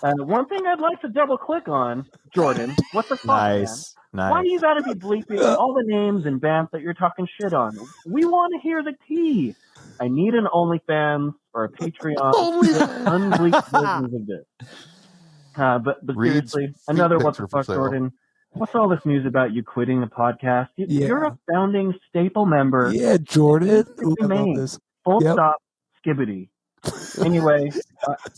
One thing I'd like to double click on, Jordan, what the fuck, man? Nice. Why do you gotta be bleeping all the names and bands that you're talking shit on? We want to hear the tea. I need an OnlyFans or a Patreon unbleeped versions of this. But Reed's seriously, feet another pics what the are for fuck, sale. Jordan? What's all this news about you quitting the podcast? You're Yeah. a founding staple member. Yeah, Jordan. It's Ooh, I love amazing. this. Full Yep. stop, skibbity. Anyway,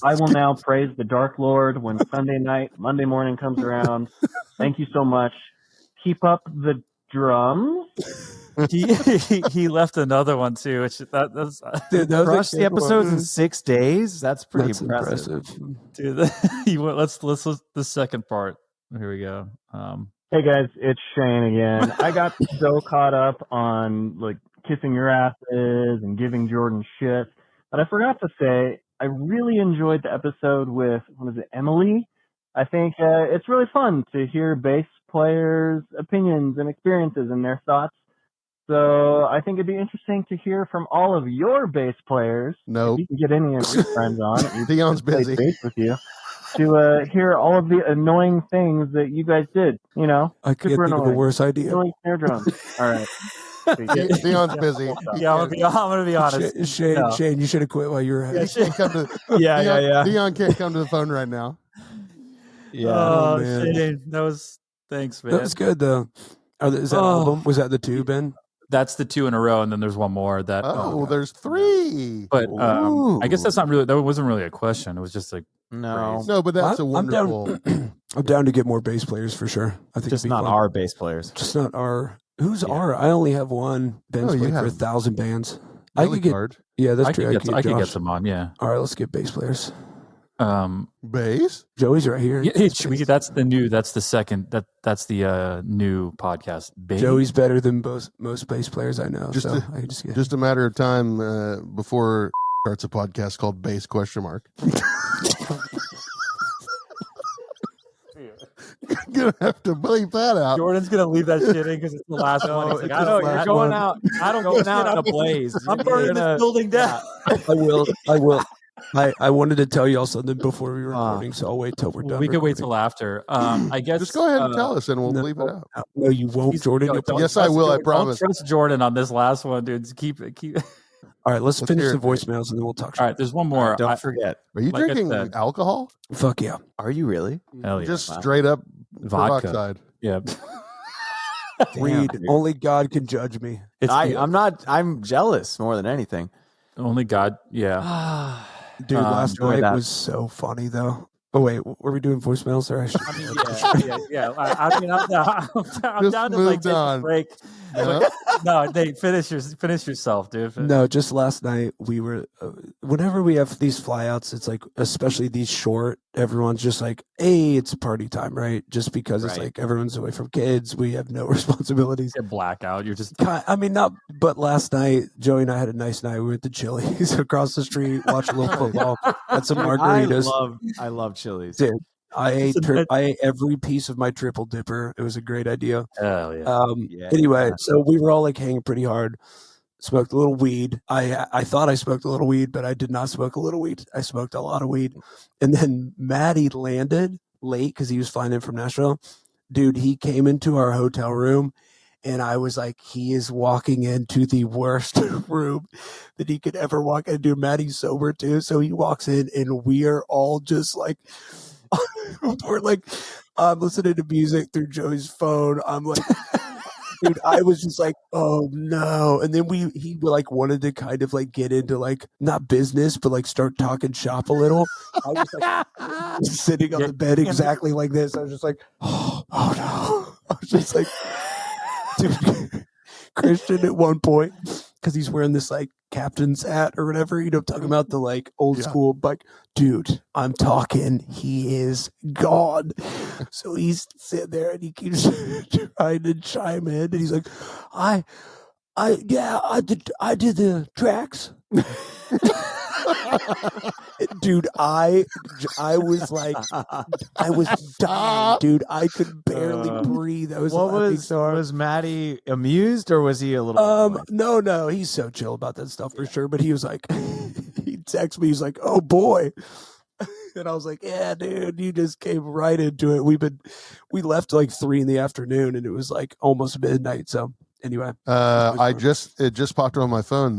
I will now praise the Dark Lord when Sunday night, Monday morning comes around. Thank you so much. Keep up the drums. he left another one too. Which that's Dude, that was a Crushed the good episodes one. in 6 days? That's pretty That's impressive. dude. Let's the second part. Here we go. Hey guys, it's Shane again. I got so caught up on like kissing your asses and giving Jordan shit, but I forgot to say I really enjoyed the episode with Emily. I think it's really fun to hear bass players' opinions and experiences and their thoughts. So I think it'd be interesting to hear from all of your bass players. Nope. If you can get any of your friends on, or Theon's play busy. bass with you, to hear all of the annoying things that you guys did. You know, I can't super think of a annoying. worse idea. Really snare drums. All right. Theon's busy. Yeah, I'm gonna be honest. Shane, No. Shane, you should have quit while you were ahead. He can't come to, Yeah. Theon can't come to the phone right now. Yeah. Oh, man. Shane, thanks, man. That was good though. Is that album? Was that the two, Ben? That's the 2 in a row, and then there's one more that. Oh, there's 3. But I guess Ooh. that's not really. That wasn't really a question. It was just like No, No, but that's a I'm wonderful. down. I'm down to get more bass players for sure. I think just it'd be not fun. our bass players. Just not our. Who's Yeah. our? I only have one. Ben's Oh, you played for have 1,000 bands. I Really could get. hard. Yeah, that's I true. could get Josh. some on. Yeah. All right, let's get bass players. Bass? Joey's right here. Yeah, that's the new. That's the second. That's the new podcast. Babe. Joey's better than most bass players I know. Just so a- I can just get. Just a matter of time before starts a podcast called Bass ? Gonna have to bleep that out. Jordan's gonna leave that shit in because it's the last one. He's like, I don't. last You're going one. out. I don't Going go out in a I'm- blaze. I'm burning this building down. I will. I wanted to tell y'all something before we were recording, so I'll wait till we're done. We could wait recording. till after. I guess. Just go ahead and tell us, and we'll no, bleep it out. No, you won't, He's- Jordan. yo, You'll- don't Yes, I trust will, I Jordan. promise. Don't trust Jordan on this last one, dude. Keep. All right, let's finish hear the it. voicemails and then we'll talk. All right, there's one more. Don't forget. Are you Like I drinking said- alcohol? Fuck yeah. Are you really? Hell yeah. Just Wow. straight up Vodka. peroxide. Yeah. Reed, dude. only God can judge me. It's I'm not. I'm jealous more than anything. only God. Yeah. Dude, last enjoy night that. was so funny though. Oh wait, were we doing voicemails or? I mean, yeah. I mean, I'm down. I'm Just down to like moved take on. a break. Yeah. No, Nate, finish yourself, dude. No, just last night we were. Whenever we have these flyouts, it's like, especially these short. Everyone's just like, "Hey, it's party time," right? Just because it's Right. like everyone's away from kids, we have no responsibilities. Get blackout. You're just. I mean, not. But last night, Joey and I had a nice night. We were at the Chili's across the street, watched a little football, had some margaritas. I love Chili's. Dude, I ate. Listen, I ate every piece of my triple dipper. It was a great idea. Hell yeah. Yeah. Anyway, so we were all like hanging pretty hard. Smoked a little weed. I thought I smoked a little weed, but I did not smoke a little weed. I smoked a lot of weed. And then Maddie landed late because he was flying in from Nashville. Dude, he came into our hotel room, and I was like, he is walking into the worst room that he could ever walk into. Maddie's sober too, so he walks in, and we are all just like, we're like, I'm listening to music through Joey's phone. I'm like, dude, I was just like, oh no. And then he like wanted to kind of like get into like not business, but like start talking shop a little. I was like sitting on the bed exactly like this. I was just like, oh no. I was just like, dude, Christian at one point, because he's wearing this like captain's hat or whatever, you know, talking about the like old Yeah. school, like, dude, I'm talking, he is gone. So he's sitting there and he keeps trying to chime in, and he's like, I did the tracks. Dude, I was like, I was dying, dude. I could barely breathe. I was What laughing was so hard. was Maddie amused or was he a little? No, he's so chill about that stuff for sure. But he was like, he texted me, he's like, oh boy. And I was like, yeah, dude, you just came right into it. We left like 3 p.m, and it was like almost midnight. So anyway, it just popped on my phone,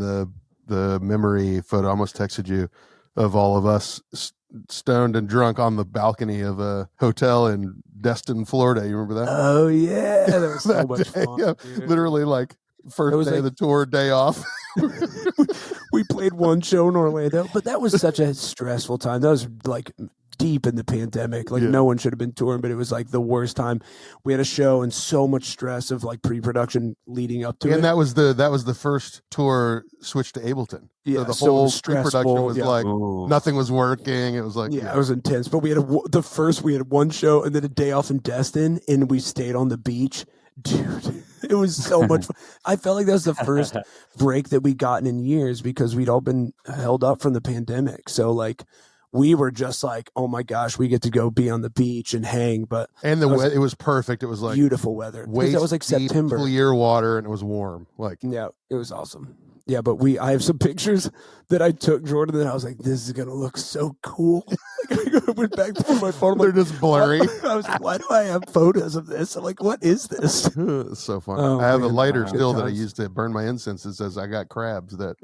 the memory photo. I almost texted you of all of us stoned and drunk on the balcony of a hotel in Destin, Florida. You remember that? oh yeah, that was so That much day, fun. yeah, dude. literally like first It was day of the like- tour, day off. We played one show in Orlando, but that was such a stressful time. That was like deep in the pandemic. Like Yeah. no one should have been touring, but it was like the worst time. We had a show and so much stress of like pre-production leading up to it. And that was the first tour switched to Ableton. Yeah, so the so it whole was pre-production stressful, was yeah. like Ooh. nothing was working. It was like Yeah, it was intense. But we had we had one show and then a day off in Destin, and we stayed on the beach. Dude, it was so much fun. I felt like that was the first break that we'd gotten in years because we'd all been held up from the pandemic. So like we were just like, oh my gosh, we get to go be on the beach and hang, but and That was it was perfect. It was like beautiful weather. Because waist that was like deep, September. clear water, and it was warm. Like Yeah, it was awesome. Yeah, but I have some pictures that I took Jordan, and I was like, this is gonna look so cool. I went back through my phone. I'm They're like, just blurry. I was like, why do I have photos of this? I'm like, what is this? It's so fun. Oh, I have a man. lighter Good still that I times. used to burn my incense. It says I got crabs that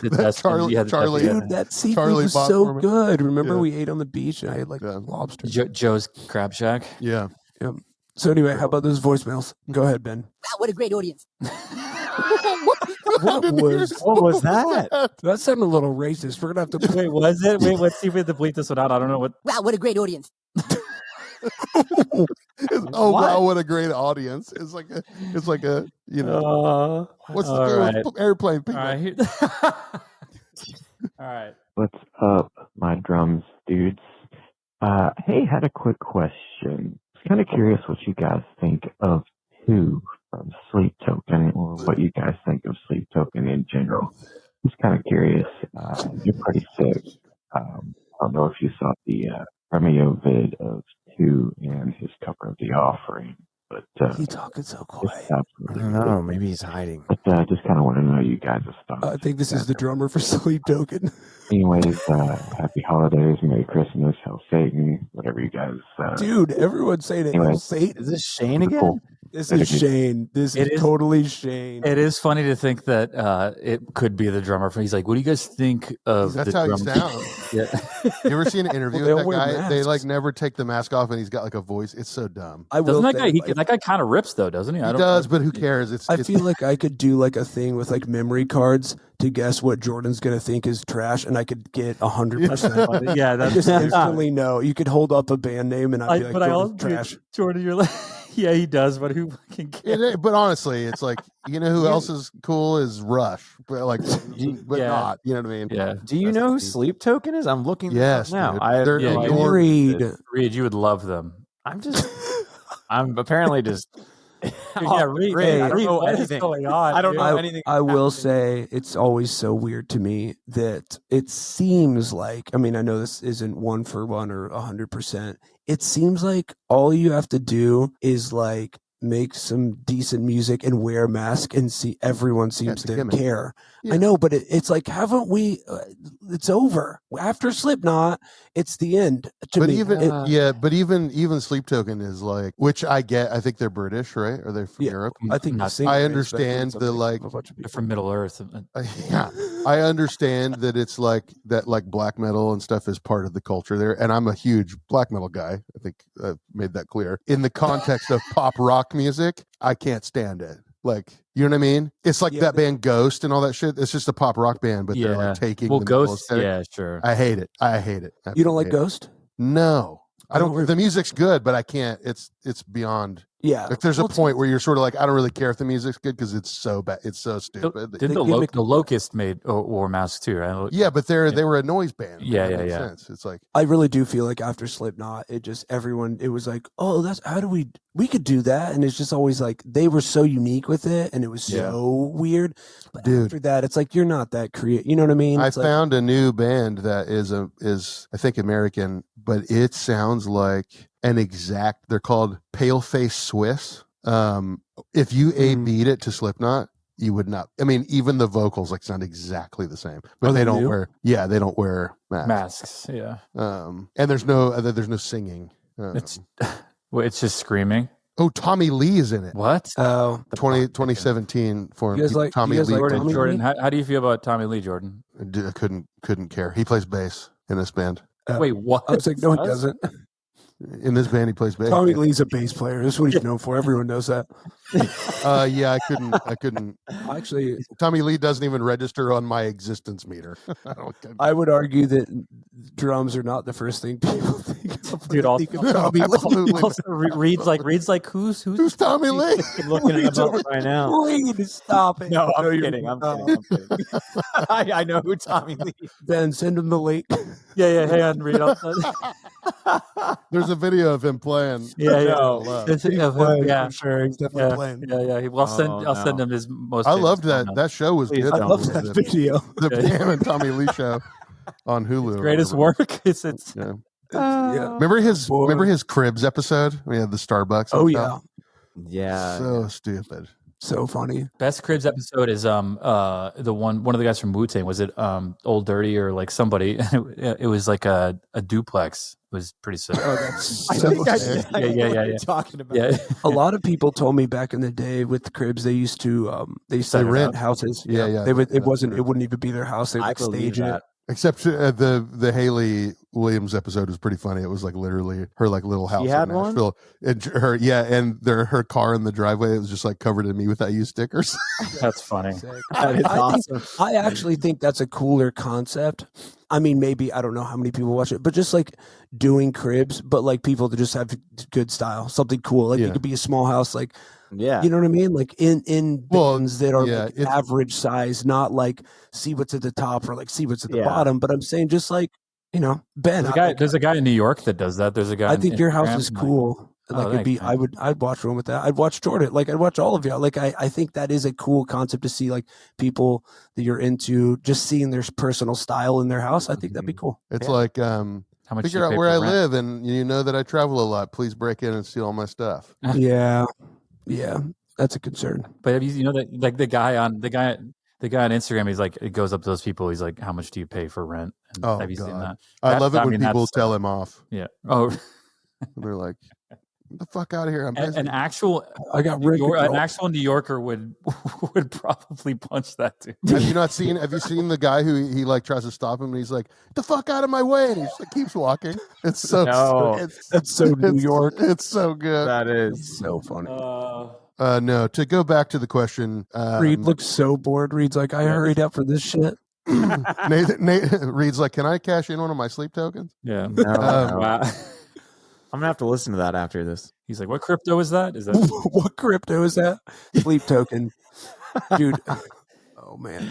That's Charlie- Charlie- Dude, that seafood Charlie was bought so for me. good. Remember Yeah. we ate on the beach and I had like Yeah. lobster. Joe's Crab Shack. yeah. So anyway, how about those voicemails? Go ahead, Ben. Wow, what a great audience. What was What was that? that? Sounded a little racist. We're gonna have to Wait, was it? Wait, let's see if we have to bleep this one out. I don't know what. Wow, what a great audience. Oh wow, what a great audience! It's like a you know what's the all deal right. with airplane people? All right. All right. What's up, my drums dudes? Hey, had a quick question. I was kind of curious what you guys think of Who from Sleep Token, or what you guys think of Sleep Token in general. Just kind of curious. You're pretty sick. I don't know if you saw the Premio vid of Who and his cover of The Offering, but He talking so it's quiet. I absolutely don't know. Maybe he's hiding. But just kind of want to know you guys' thoughts. I think this is the drummer for Sleep Token. Anyways, happy holidays, Merry Christmas, Hail Satan, whatever you guys. Dude, everyone's saying it. Anyway. Hail Satan. Is this Shane Cool. again? This is Shane. This It is is- totally Shane. It is funny to think that it could be the drummer. He's like, "What do you guys think of That's the how he drum?" sounds. Yeah. You ever seen an interview Well, with that they'll wear guy? They like masks. never take the mask off, and he's got like a voice. It's so dumb. I will Doesn't that say, guy? like, That guy kind of rips though, doesn't he? He does, but who cares? It's I feel like I could do like a thing with like memory cards to guess what Jordan's gonna think is trash, and I could get 100%. Yeah, I that's just instantly know. You could hold up a band name, and I'd be like, but I Jordan's also trash. Jordan, you're like, yeah, he does, but who fucking cares? But honestly, it's like you know who else is cool is Rush, but like, but Yeah. not. You know what I mean? Yeah, Do you That's know the who thing. Sleep Token is? I'm looking this Yes, up now. dude. I have They're no yeah, idea. Reed. Reed, you would love them. I'm apparently just. Yeah, Reed. Great. I don't Reed, know what is anything. going on? I don't dude? know anything. I will say it's always so weird to me that it seems like, I mean, I know this isn't 1-for-1 or 100%. It seems like all you have to do is like make some decent music and wear a mask and see everyone seems it's a to gimmick. care. Yeah. I know, but it's like, haven't we, it's over after Slipknot. It's the end to But me. even It- but even Sleep Token is like, which I get. I think they're British, right? Are they from Yeah. Europe? I think the Not- singer I is, understand but the, it's like- a bunch of They're people. from Middle Earth. Yeah, I understand that it's like that, like black metal and stuff is part of the culture there, and I'm a huge black metal guy. I think I've made that clear. In the context of pop rock music, I can't stand it. Like, you know what I mean? It's like Yeah, that but- band Ghost and all that shit. It's just a pop rock band, but they're Yeah. like taking Well, the metal Ghost. aesthetic. Yeah, sure. I hate it. I hate it. I You don't like hate it. Ghost? No, I Oh, don't. really? The music's good, but I can't. It's beyond. Yeah. Like, there's Well, a point where you're sort of like, I don't really care if the music's good because it's so bad. It's so stupid. Didn't The gimmick- the Locust made wore masks too? Right? Yeah, but they were a noise band. Yeah, That yeah, makes yeah. sense. It's like, I really do feel like after Slipknot, it just everyone it was like, oh, that's how do we could do that, and it's just always like they were so unique with it, and it was Yeah. so weird. But Dude. after that, it's like you're not that creative. You know what I mean? I It's like, found a new band that is I think American, but it sounds like an exact. They're called Paleface Swiss. If you beat it to Slipknot, you would not. I mean, even the vocals like sound exactly the same, but Are they they don't new? wear. Yeah, they don't wear masks. masks. Yeah, And there's no singing. it's well, it's just screaming. Oh, Tommy Lee is in it. What? oh, 2017 for You guys like- Tommy you guys Lee. like Jordan, Tommy Jordan, Lee? how do you feel about Tommy Lee, Jordan? I couldn't care. He plays bass in this band. Wait, what? I was like, no, he What? doesn't. In this band, he plays bass. Tommy Lee's a bass player. That's what he's known for. Everyone knows that. Yeah, I couldn't. Actually, Tommy Lee doesn't even register on my existence meter. I would argue that drums are not the first thing people think of. when Dude, they also- think of Tommy Lee. Absolutely. Also, reads like who's Who's Tommy Lee? I'm looking it up right now. Please stop it. No, I'm you're kidding. I'm not. kidding. I'm kidding. I know who Tommy Lee is. Ben, send him the link. Yeah, hang on, read up. There's a video of him playing. Yeah, yeah. Love. This is of him, yeah, I'm sure he's definitely yeah, playing. yeah. I'll send him his most. I famous loved song. that. That show was Please good. I don't. love that video. The Yeah. Pam and Tommy Lee show on Hulu. or Greatest whatever. work. It's Yeah. Yeah. Remember his Boy. Cribs episode? We had the Starbucks. Oh and yeah. stuff? Yeah. So stupid. So funny. Best Cribs episode is the one of the guys from Wu-Tang. Was it Old Dirty or like somebody? It was like a duplex. It was pretty sick. Oh, that's I so think I, sick. I Yeah, know yeah, what yeah, you're yeah. talking about. Yeah. A lot of people told me back in the day with the Cribs, they used to Set it rent up. houses. Yeah. They would. It That's wasn't. true. It wouldn't even be their house. They would I like believe stage it. that. Except the Haley Williams episode was pretty funny. It was like literally her like little house had in one? Nashville. And her car in the driveway, it was just like covered in me without you stickers. That's funny. That is awesome. I actually think that's a cooler concept. I mean, maybe I don't know how many people watch it, but just like doing Cribs, but like people to just have good style, something cool. Like Yeah. it could be a small house, like Yeah. you know what I mean, like in Well, bins that are yeah, like it's- average size, not like see what's at the top or like see what's at the Yeah. bottom. But I'm saying just like Ben, There's a guy in New York that does that. There's a guy. I on think your house Instagram, is like- cool. Oh, Like it'd be, thanks, man. I'd watch one with that. I'd watch Jordan. Like I'd watch all of y'all. Like I think that is a cool concept to see like people that you're into just seeing their personal style in their house. I think that'd be cool. It's Yeah. like How much do figure you out pay where I for rent? live, and you know that I travel a lot. Please break in and steal all my stuff. Yeah. That's a concern. But have you know that like the guy on Instagram? He's like, it goes up to those people. He's like, how much do you pay for rent? And Oh, have you seen God. that? I That- love it I when mean, people that's- tell him off. Yeah. Oh, They're like, "Get the fuck out of here! I'm busy." an actual I got rent an control. actual New Yorker would probably punch that dude. Have you seen the guy who he like tries to stop him and he's like, "The fuck out of my way!" and he just like keeps walking. It's so No. That's so New York. It's so good. That is. So funny. No, to go back to the question, Reed looks so bored. Reed's like, I hurried up for this shit. Nate Reed's like, "Can I cash in one of my sleep tokens?" Yeah. No, no. Wow. I'm gonna have to listen to that after this. He's like, what crypto is that? Is that What crypto is that? Sleep token. Dude. Oh man.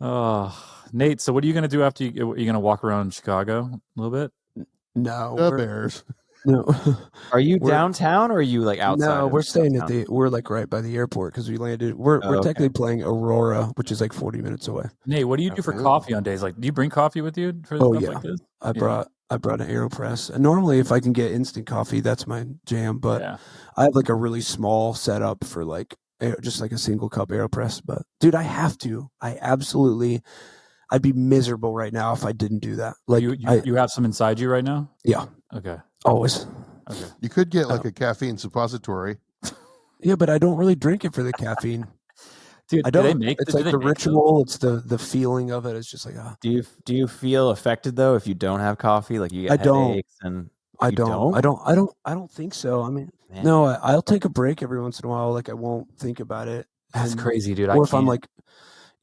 Oh, Nate. So what are you gonna do after you? Are you gonna walk around Chicago a little bit? No. The we're- Bears. No. Are you We're- downtown or are you like outside? No, of we're staying at downtown? we're like right by the airport because we landed. We're Oh, okay. technically playing Aurora, which is like 40 minutes away. Nate, what do you do for Okay. coffee on days like? Do you bring coffee with you for Oh, stuff yeah. like this? I brought an AeroPress. And normally if I can get instant coffee, that's my jam. But Yeah. I have like a really small setup for like just like a single cup AeroPress. But dude, I have to. I'd be miserable right now if I didn't do that. Like you have some inside you right now? yeah, Okay. always. Okay. You could get like Oh. a caffeine suppository. Yeah, but I don't really drink it for the caffeine. Dude, I do they don't. make It's do like they the make those? ritual. It's the feeling of it. It's just like Do you feel affected though if you don't have coffee? Like you get I don't. headaches and I You don't. don't? I don't think so. I mean, Man. no, I'll take a break every once in a while. Like I won't think about it. That's And- crazy, dude. Or if I'm like,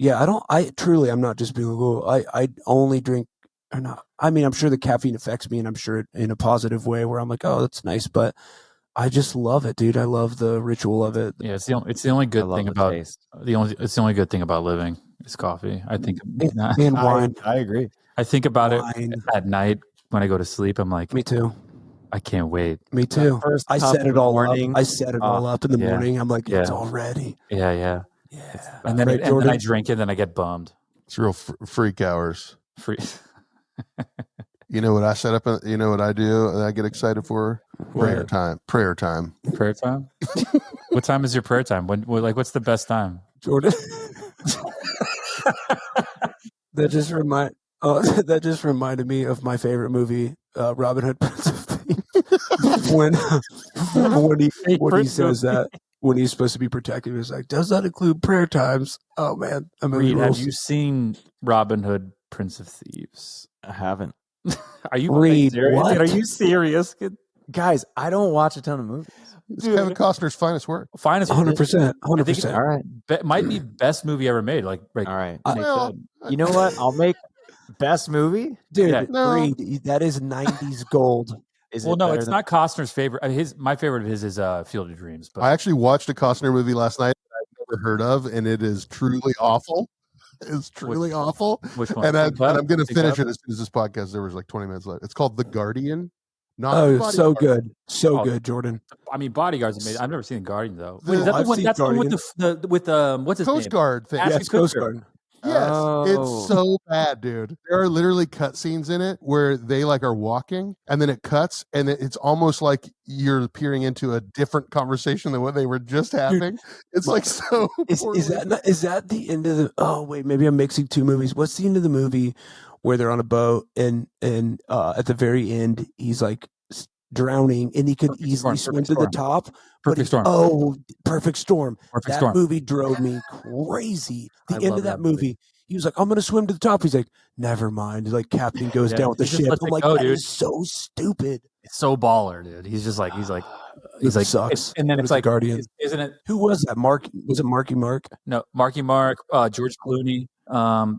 yeah, I'm not just being like, oh, I only drink or not. I mean, I'm sure the caffeine affects me and I'm sure in a positive way where I'm like, oh, that's nice. But I just love it, dude. I love the ritual of it. yeah, it's the only I good love thing the about taste. it's the only good thing about living is coffee. I think And wine. I agree. I think about Wine. it at night when I go to sleep. I'm like, Me too. I can't wait. Me too. First I cup set in it the all morning. up. I set it all up in the yeah. morning. I'm like, it's Yeah. all ready. Yeah, yeah. Yeah. And then Right, and then Jordan? I drink it, then I get bummed. It's real freak hours. Free. You know what I set up? You know what I do? That I get excited for prayer What? time. Prayer time. Prayer time. What time is your prayer time? What's the best time? Jordan. that just reminded me of my favorite movie, Robin Hood, Prince of Thieves. when he says that when he's supposed to be protective, he's like, "Does that include prayer times?" Oh man, I mean, Reed, have you seen Robin Hood, Prince of Thieves? I haven't. Are you Reed, serious? what? Are you serious? Guys, I don't watch a ton of movies. It's Kevin Costner's finest work. Finest 100%, I think it's 100%. All right. might be best movie ever made. Like All right. Nate Well, said. You know what? I'll make best movie. Dude, Yeah. No. Reed, that is 90s gold. Is Well, it no, better it's than- not Costner's favorite. My favorite of his is Field of Dreams. But I actually watched a Costner movie last night that I've never heard of, and it is truly awful. It's truly awful. which one? And I'm Big Bad? going to Big finish Bad? it as soon as this podcast. There was like 20 minutes left. It's called The Guardian. Not Oh, Bodyguard. so good. So Oh, good, Jordan. I mean, Bodyguard's amazing. I've never seen Guardian though. The- Wait, is that I've the one? seen That's the one Guardian. with what's his Coast name? Guard thing. Ashton Yes, Coast Kutcher. Guard. Yes, Oh. it's so bad, dude. There are literally cut scenes in it where they like are walking and then it cuts and it's almost like you're peering into a different conversation than what they were just having. It's like so Is poorly that not, is that the end of the? Oh wait, maybe I'm mixing two movies. What's the end of the movie where they're on a boat and at the very end he's like drowning and he could Perfect easily Storm, swim Perfect to the Storm. top? Perfect Storm. Oh, Perfect Storm. Perfect That Storm. movie drove me crazy. The I end love of that that movie. movie, he was like, "I'm gonna swim to the top." He's like, "Never mind." Like captain goes Yeah, down with the he just ship. lets I'm it like, go, that dude. is so stupid. It's so baller, dude. He's like It sucks. and then It it's was The like, Guardian. isn't it? Who was that? Mark? Was it Marky Mark? No, Marky Mark, George Clooney.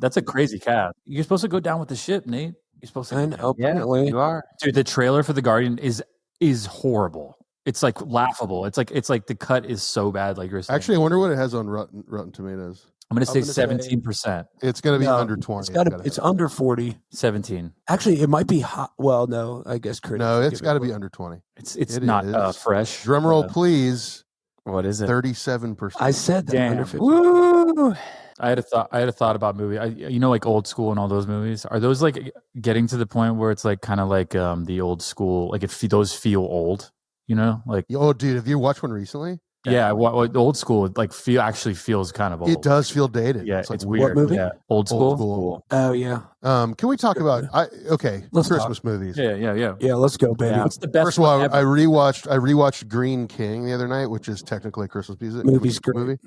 That's a crazy cast. You're supposed to go down with the ship, Nate. You're supposed to. I Go know. down. Yeah, Apparently, you are. Dude, the trailer for The Guardian is horrible. It's like laughable. It's like the cut is so bad. Like you're saying. Actually, I wonder what it has on Rotten Tomatoes. I'm gonna say I'm gonna say- 17%. It's going to be No, under 20. It's under 40. 17. Actually, it might be hot. Well, no, I guess critics. No, would it's give got to it be more. under 20. It's It not is. fresh. Drum roll, please. What is it? 37%. I said that Damn. under 50. Woo! I had a thought about movie. You know, like Old School and all those movies. Are those like getting to the point where it's like kind of like the old school? Like those feel old. You know, like Oh, dude, have you watched one recently? yeah, what Old School like actually feels kind of old. It does feel dated. Yeah, like it's weird. movie? Yeah, Old School. School. Oh yeah, Can we talk about Let's Christmas movies? Yeah. yeah. Let's go, baby. What's the best? First of all, one I ever? rewatched Green King the other night, which is technically a Christmas Movie's great. movie.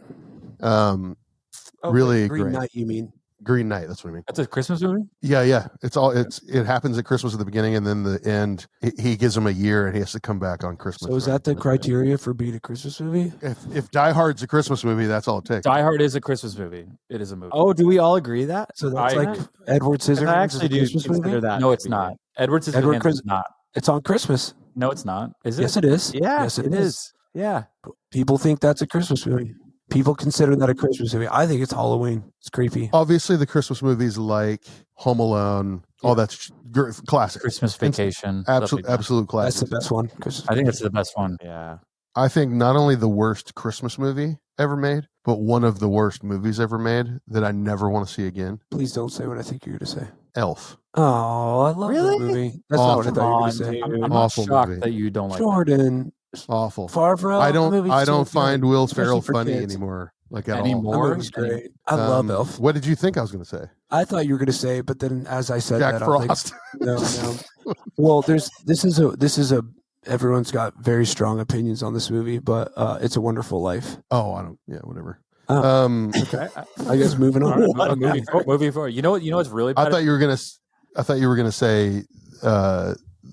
Oh, really Green great. Knight, you mean? Green Knight. That's what I mean. That's a Christmas movie. Yeah. It happens at Christmas at the beginning, and then the end. He gives him a year, and he has to come back on Christmas. So is right? that the criteria for being a Christmas movie? If Die Hard's a Christmas movie, that's all it takes. Die Hard is a Christmas movie. It is a movie. Oh, do we all agree that? So that's I- like Edward Scissorhands. I is a actually do Christmas consider movie? that. no, to it's be- not. Edward Edward Scissorhands is not. It's on Christmas. No, it's not. Is it? Yes, it is. Yeah, yes, it is. Yeah. People think that's a Christmas movie. People consider that a Christmas movie. I think it's Halloween. It's creepy. Obviously, the Christmas movies like Home Alone, all that's classic. Christmas Vacation. Absolute That's classic. the best one. Christmas I think that's the best one. Yeah. I think not only the worst Christmas movie ever made, but one of the worst movies ever made that I never want to see again. Please don't say what I think you're going to say. Elf. Oh, I love Really? that movie. That's not what I Awful. thought you were On, going to say. I'm not Awful shocked movie. that you don't like. Jordan, Awful. Favreau. I the don't movie's so find good, Will especially Ferrell for funny kids. anymore. Like at Anymore? That all. movie's great. I love Elf. What did you think I was going to say? I thought you were going to say, but then as I said Jack that, I was Frost. like, no. Well, this is a. Everyone's got very strong opinions on this movie, but It's a Wonderful Life. Oh, I don't. Yeah, whatever. Oh. Okay. I guess moving on. Moving forward. You know what's really bad? I thought you were gonna say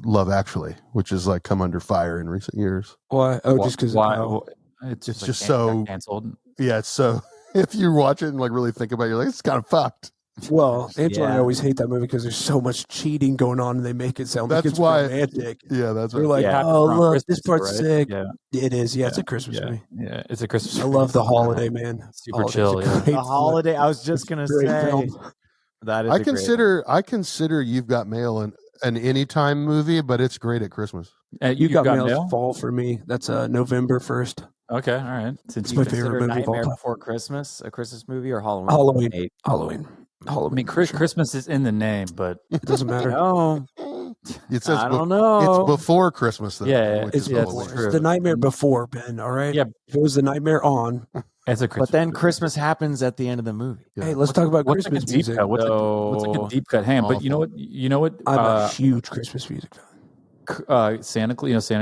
Love Actually, which is like come under fire in recent years. Why? Oh, just because. why? It's just It's just got so- canceled. Yeah, it's so if you watch it and like really think about it, you're like, it's kind of fucked. Well, Angela and I Yeah. always hate that movie because there's so much cheating going on, and they make it sound like That's it's why- romantic. Yeah, that's They're right. like, Yeah, oh around look, Christmas, this part's right? sick. Yeah, It is. Yeah, it's a Christmas yeah, movie. yeah. It's a Christmas. I love the holiday, man. Super Holiday's chill. a Yeah. great The holiday. I was just gonna great say. film. That is I a great consider You've Got Mail an anytime movie, but it's great at Christmas. You got mail. Fall for me. That's November 1st. Okay, all right. Since It's you my consider favorite movie of all Nightmare time. Before Christmas, a Christmas movie, or Halloween? Halloween. Eight. Halloween. I Halloween. mean, for sure. Christmas is in the name, but It doesn't matter. No, It says I be- don't know. it's before Christmas though. Yeah, which It's is yeah, the it's worst. true. It's the nightmare before, Ben. All right. Yeah. If it was the nightmare on, it's a Christmas. but then movie. Christmas happens at the end of the movie. Yeah. hey, let's talk about What's like a Christmas deep music. cut? What's like No. a deep cut? Hang on, but you know what? You know what? I'm a huge Christmas music fan. Santa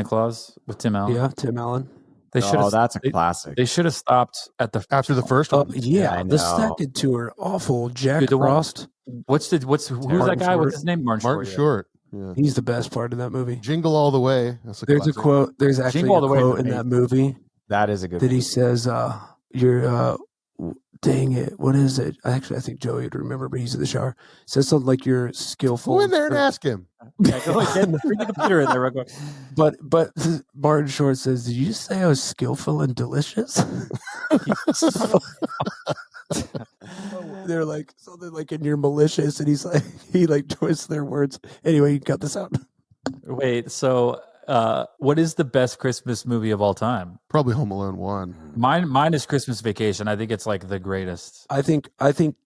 Claus with Tim Allen. Yeah, Tim Allen. They should Oh, have. that's a classic. They should have stopped at the. After the first one. Yeah, I the know. second tour, awful. Jack Dude, the one- Frost. Who's that Martin guy? What's Short. his name? Martin Short. Yeah. He's the best part of that movie. Jingle All the Way. That's a There's classic. a quote. There's actually Jingle All a the Way is quote in that amazing. movie That is a good that he movie. says, "You're, dang it, what is it?" Actually, I think Joey would remember, but he's in the shower. It says something like you're skillful. Go in there and or- ask him. Yeah, go ahead, bring the computer in there real quick. But Martin Short says, "Did you say I was skillful and delicious?" They're like something like, "And you're malicious," and he's like, he like twists their words. Anyway, you cut this out. Wait, so what is the best Christmas movie of all time? Probably Home Alone 1. Mine is Christmas Vacation. I think it's like the greatest. I think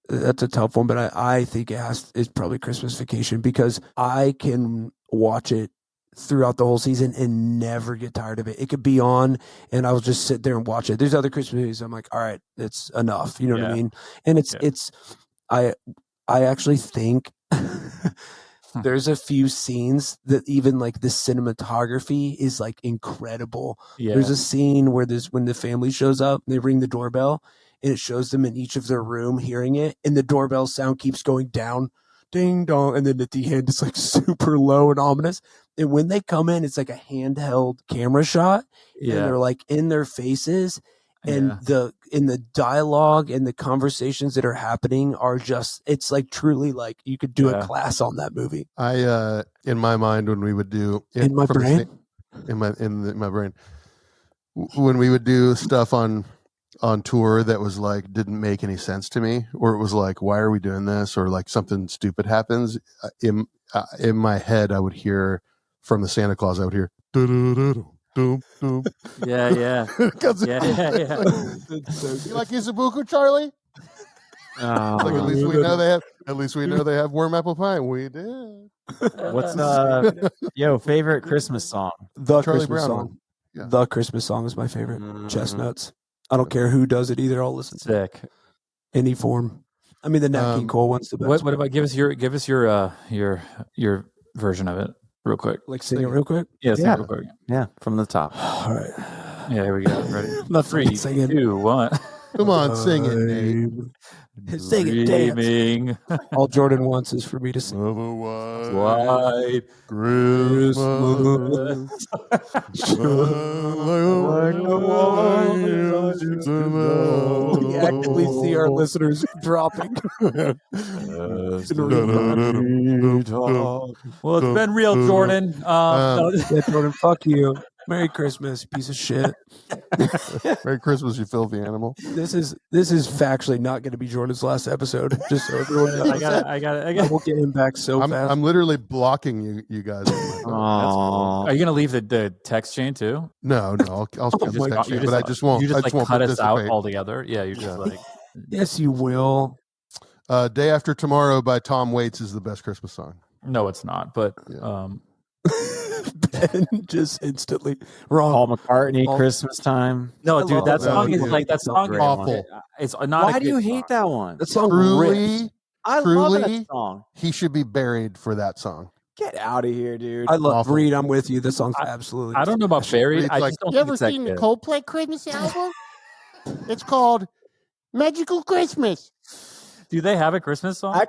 that's a tough one, but I think it's probably Christmas Vacation because I can watch it throughout the whole season and never get tired of it. It could be on and I'll just sit there and watch it. There's other Christmas movies I'm like, all right, it's enough. You know what I mean? And I actually think there's a few scenes that even like the cinematography is like incredible. Yeah. There's a scene where when the family shows up, they ring the doorbell and it shows them in each of their room hearing it, and the doorbell sound keeps going down, ding dong, and then at the end it's like super low and ominous. And when they come in, it's like a handheld camera shot, and they're like in their faces, and in the dialogue and the conversations that are happening are just, it's like truly like you could do a class on that movie. I in my mind when we would do in my brain when we would do stuff on tour that was like didn't make any sense to me, or it was like, why are we doing this, or like something stupid happens in my head, I would hear from the Santa Claus, I would hear doom. Yeah. You like Isabuku, Charlie? Like, at least we know they have warm apple pie. We did. What's favorite Christmas song? The Charlie Christmas Brown song. one. Yeah. The Christmas song is my favorite. Chestnuts. I don't care who does it either. I'll listen to Sick. any form. I mean, the Nat King Cole one's the best. What about give us your version of it real quick? Like sing it real quick? Yeah, sing it real quick. Yeah, from the top. All right. Yeah, here we go. Ready? Not 3, singing. 2, 1. Come on, sing it, Nate. Sing it, dance. Dreaming. All Jordan wants is for me to sing. White Christmas. We actively see our listeners dropping. Well, it's been real, Jordan. Yeah, Jordan, fuck you. Merry Christmas, piece of shit. Merry Christmas, you filthy animal. This is factually not going to be Jordan's last episode. Just so everyone knows. I got it. We'll get him back so fast. I'm literally blocking you guys. Aww. Are you gonna leave the text chain too? No, I'll skip the text chain, but I just won't. You just I like won't cut us out participate. altogether. Yeah, you just like. Yes, you will. Day After Tomorrow by Tom Waits is the best Christmas song. No, it's not. But Ben just instantly wrong. Paul McCartney, Christmas Time. no, dude, that song is yeah. like that song. Awful. It's not. Why a do you good hate song. that one? That song rips. I love that song. He should be buried for that song. Get out of here, dude. I love Awful. Reed. I'm with you. This song's absolutely. I don't know about Barry. It's I like, just don't You think ever it's that seen the good. Coldplay Christmas album? It's called Magical Christmas. Do they have a Christmas song?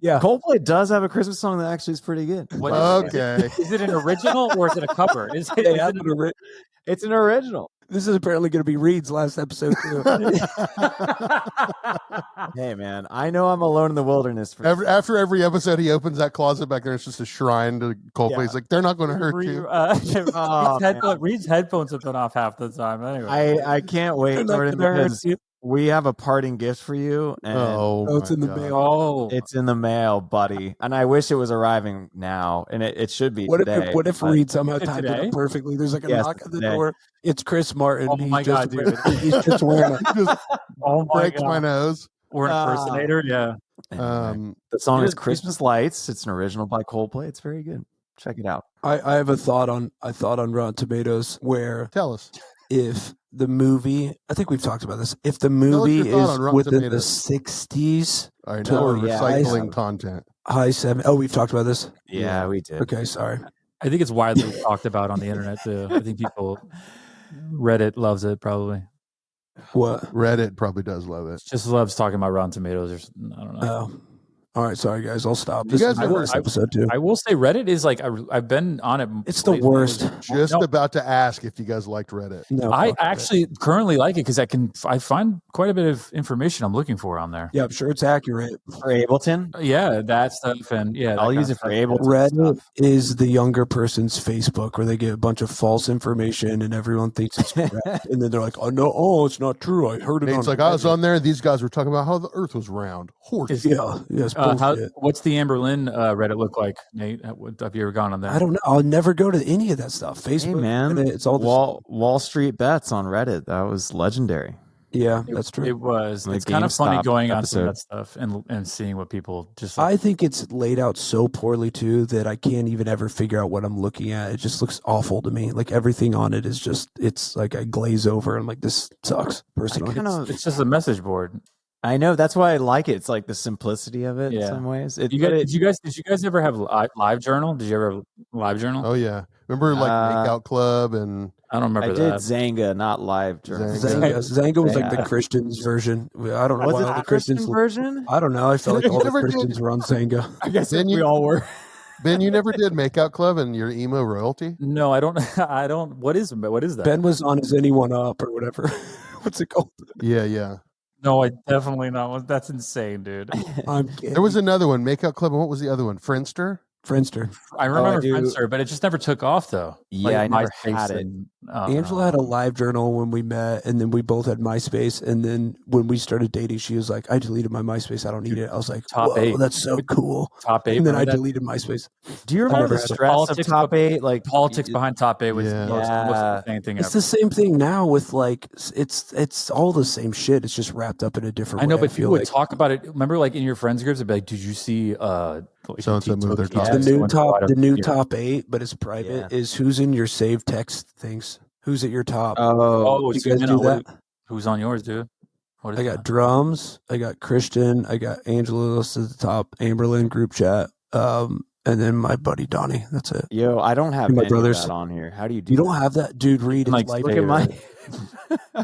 Yeah. Coldplay does have a Christmas song that actually is pretty good. What is it? Okay. Is it an original or is it a cover? Is it, They is have it an It's an original. This is apparently going to be Reed's last episode too. Hey, man, I know I'm alone in the wilderness. After every episode, he opens that closet back there. It's just a shrine to Coldplay. He's like, they're not going to hurt you. Reed's headphones have been off half the time. Anyway, I can't wait, They're not Jordan, gonna hurt because you. we have a parting gift for you. And Oh, it's my in the God. mail. oh, It's in the mail, buddy. And I wish it was arriving now. And it should be What today. if but- Reed somehow It's timed it today? up perfectly? There's like a Yes, knock at the today. door. It's Chris Martin. Oh He's my just God, wearing- dude. He's just wearing a oh my Breaks my god, nose. or an impersonator? Yeah. Um, The song It is is Christmas Lights. It's an original by Coldplay. It's very good. Check it out. I have a thought on Rotten Tomatoes where tell us. if the movie, I think we've talked about this, if the us movie your thought is on Rotten within the Tomatoes. 60s, All right, now Oh, we're yeah. recycling content. high 7. Oh, we've talked about this? Yeah, we did. Okay, sorry. I think it's widely talked about on the internet too. I think Reddit loves it probably. What? Reddit probably does love it. Just loves talking about Rotten Tomatoes. Or I don't know. Oh. All right, sorry guys, I'll stop. You This guys is my ever- last episode too. I will say Reddit is like I've been on it. It's the lately. worst. Just No. about to ask if you guys liked Reddit. No, I fuck that. actually currently like it because I find quite a bit of information I'm looking for on there. Yeah, I'm sure it's accurate. For Ableton, Yeah, that stuff, and yeah, I'll that use kind it of for stuff. Ableton Reddit is the younger person's Facebook where they get a bunch of false information and everyone thinks it's correct. And then they're like, it's not true. I heard it It's on like I was Reddit." on there. These guys were talking about how the Earth was round. Horse. Is- Yeah, yes, Oh, bullshit. What's the Amberlynn Reddit look like, Nate? Have you ever gone on there? I don't know. I'll never go to any of that stuff. Facebook, Hey man, Reddit, it's all the Wall Street Bets on Reddit. That was legendary. Yeah, that's true. It was. The It's kind of funny GameStop going on some of episode. that stuff and seeing what people just. I think it's laid out so poorly too that I can't even ever figure out what I'm looking at. It just looks awful to me. Like everything on it is just, it's like I glaze over. I'm like, this sucks personally. It's just a message board. I know, that's why I like it. It's like the simplicity of it in some ways. Did you guys ever have live journal? Did you ever have live journal? Oh yeah, remember like Makeout Club and I don't remember I that. did Zanga, not live journal. Zanga was like the Christians version. I don't know Was why it all the the Christians Christian version? I don't know. I felt like all the Never did. Christians were on Zanga. I guess Ben, we all were. Ben, you never did Makeout Club and your emo royalty? No, I don't. I don't. What is that? Ben was on his Anyone Up or whatever. What's it called? Yeah. No, I definitely not. That's insane, dude. I'm kidding. There was another one, Makeout Club, and what was the other one? Friendster? Friendster. I remember do. Friendster, but it just never took off though. Yeah, I never MySpace had it. and, Angela had a live journal when we met, and then we both had MySpace. And then when we started dating, she was like, "I deleted my MySpace. I don't need it." I was like, Top "Whoa, 8. that's so cool." Top 8. And then I remember that? deleted MySpace. Do you remember never the had it. stress of Politics Top 8? Like Politics behind Top 8 was Yeah. the most insane thing It's ever. the same thing now with like it's all the same shit. It's just wrapped up in a different I know, way. but feel people would like. talk about it. Remember, like in your friends groups, it'd be like, "Did you see So-and-so moved their top the eight. new top 8, but it's private, is who's in your saved text things. Who's at your top? Oh, you so guys you do know, that? Who's on yours, dude? What is I got that? drums. I got Christian. I got Angelos at the top. Amberlynn group chat. And then my buddy Donnie. That's it. Yo, I don't have My any brothers. of that on here. How do you do You don't have that, dude. Read Like, like Look at my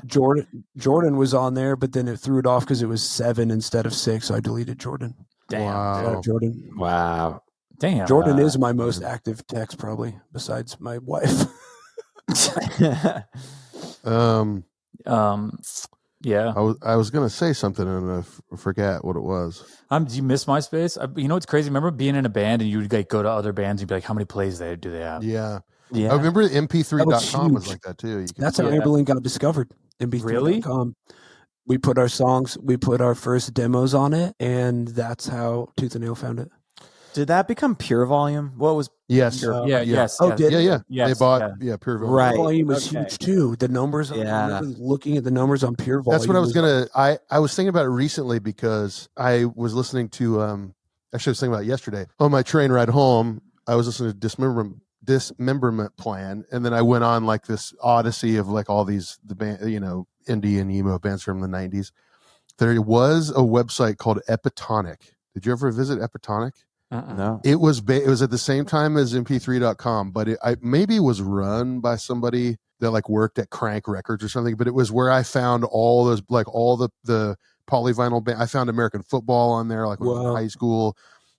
Jordan was on there, but then it threw it off because it was 7 instead of 6. So I deleted Jordan. Damn. Shout Wow. out Jordan. Wow. Damn. Jordan is my most active text probably, besides my wife. Yeah. I was gonna say something and I forget what it was. Do you miss MySpace? You know what's crazy? Remember being in a band and you would like go to other bands and be like, "How many plays do they have?" Yeah. Yeah. I remember MP3.com was huge. like that too. You could That's see how it. Amberlynn got discovered. MP3.com. We put our songs, we put our first demos on it, and that's how Tooth and Nail found it. Did that become Pure Volume? What was Yes. Yes. Oh, yes. did Yeah. Yes, They bought Pure Volume. Right. Volume was Okay. huge too. The numbers, I Yeah. remember looking at the numbers on Pure Volume. That's what I was gonna. I was thinking about it recently because I was listening to. Actually, I was thinking about it yesterday on my train ride home. I was listening to Dismemberment Plan, and then I went on like this odyssey of like all these the band, indie and emo bands from the '90s. There was a website called Epitonic. Did you ever visit Epitonic? no? It was it was at the same time as MP3.com, but maybe it was run by somebody that like worked at Crank Records or something. But it was where I found all those all the polyvinyl band. I found American Football on there, like when I was in Wow. high school.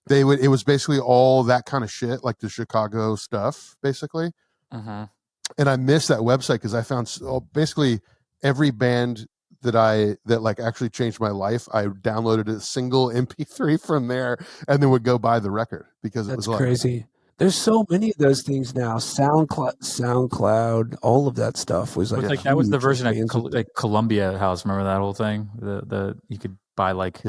It was basically all that kind of shit, like the Chicago stuff, basically. Mm-hmm. And I missed that website because I found basically every band that like actually changed my life. I downloaded a single MP3 from there and then would go buy the record because it That's was like crazy. There's so many of those things now. SoundCloud, all of that stuff was like, That was the huge. version Bands of would- like Columbia House. Remember that whole thing? The you could buy like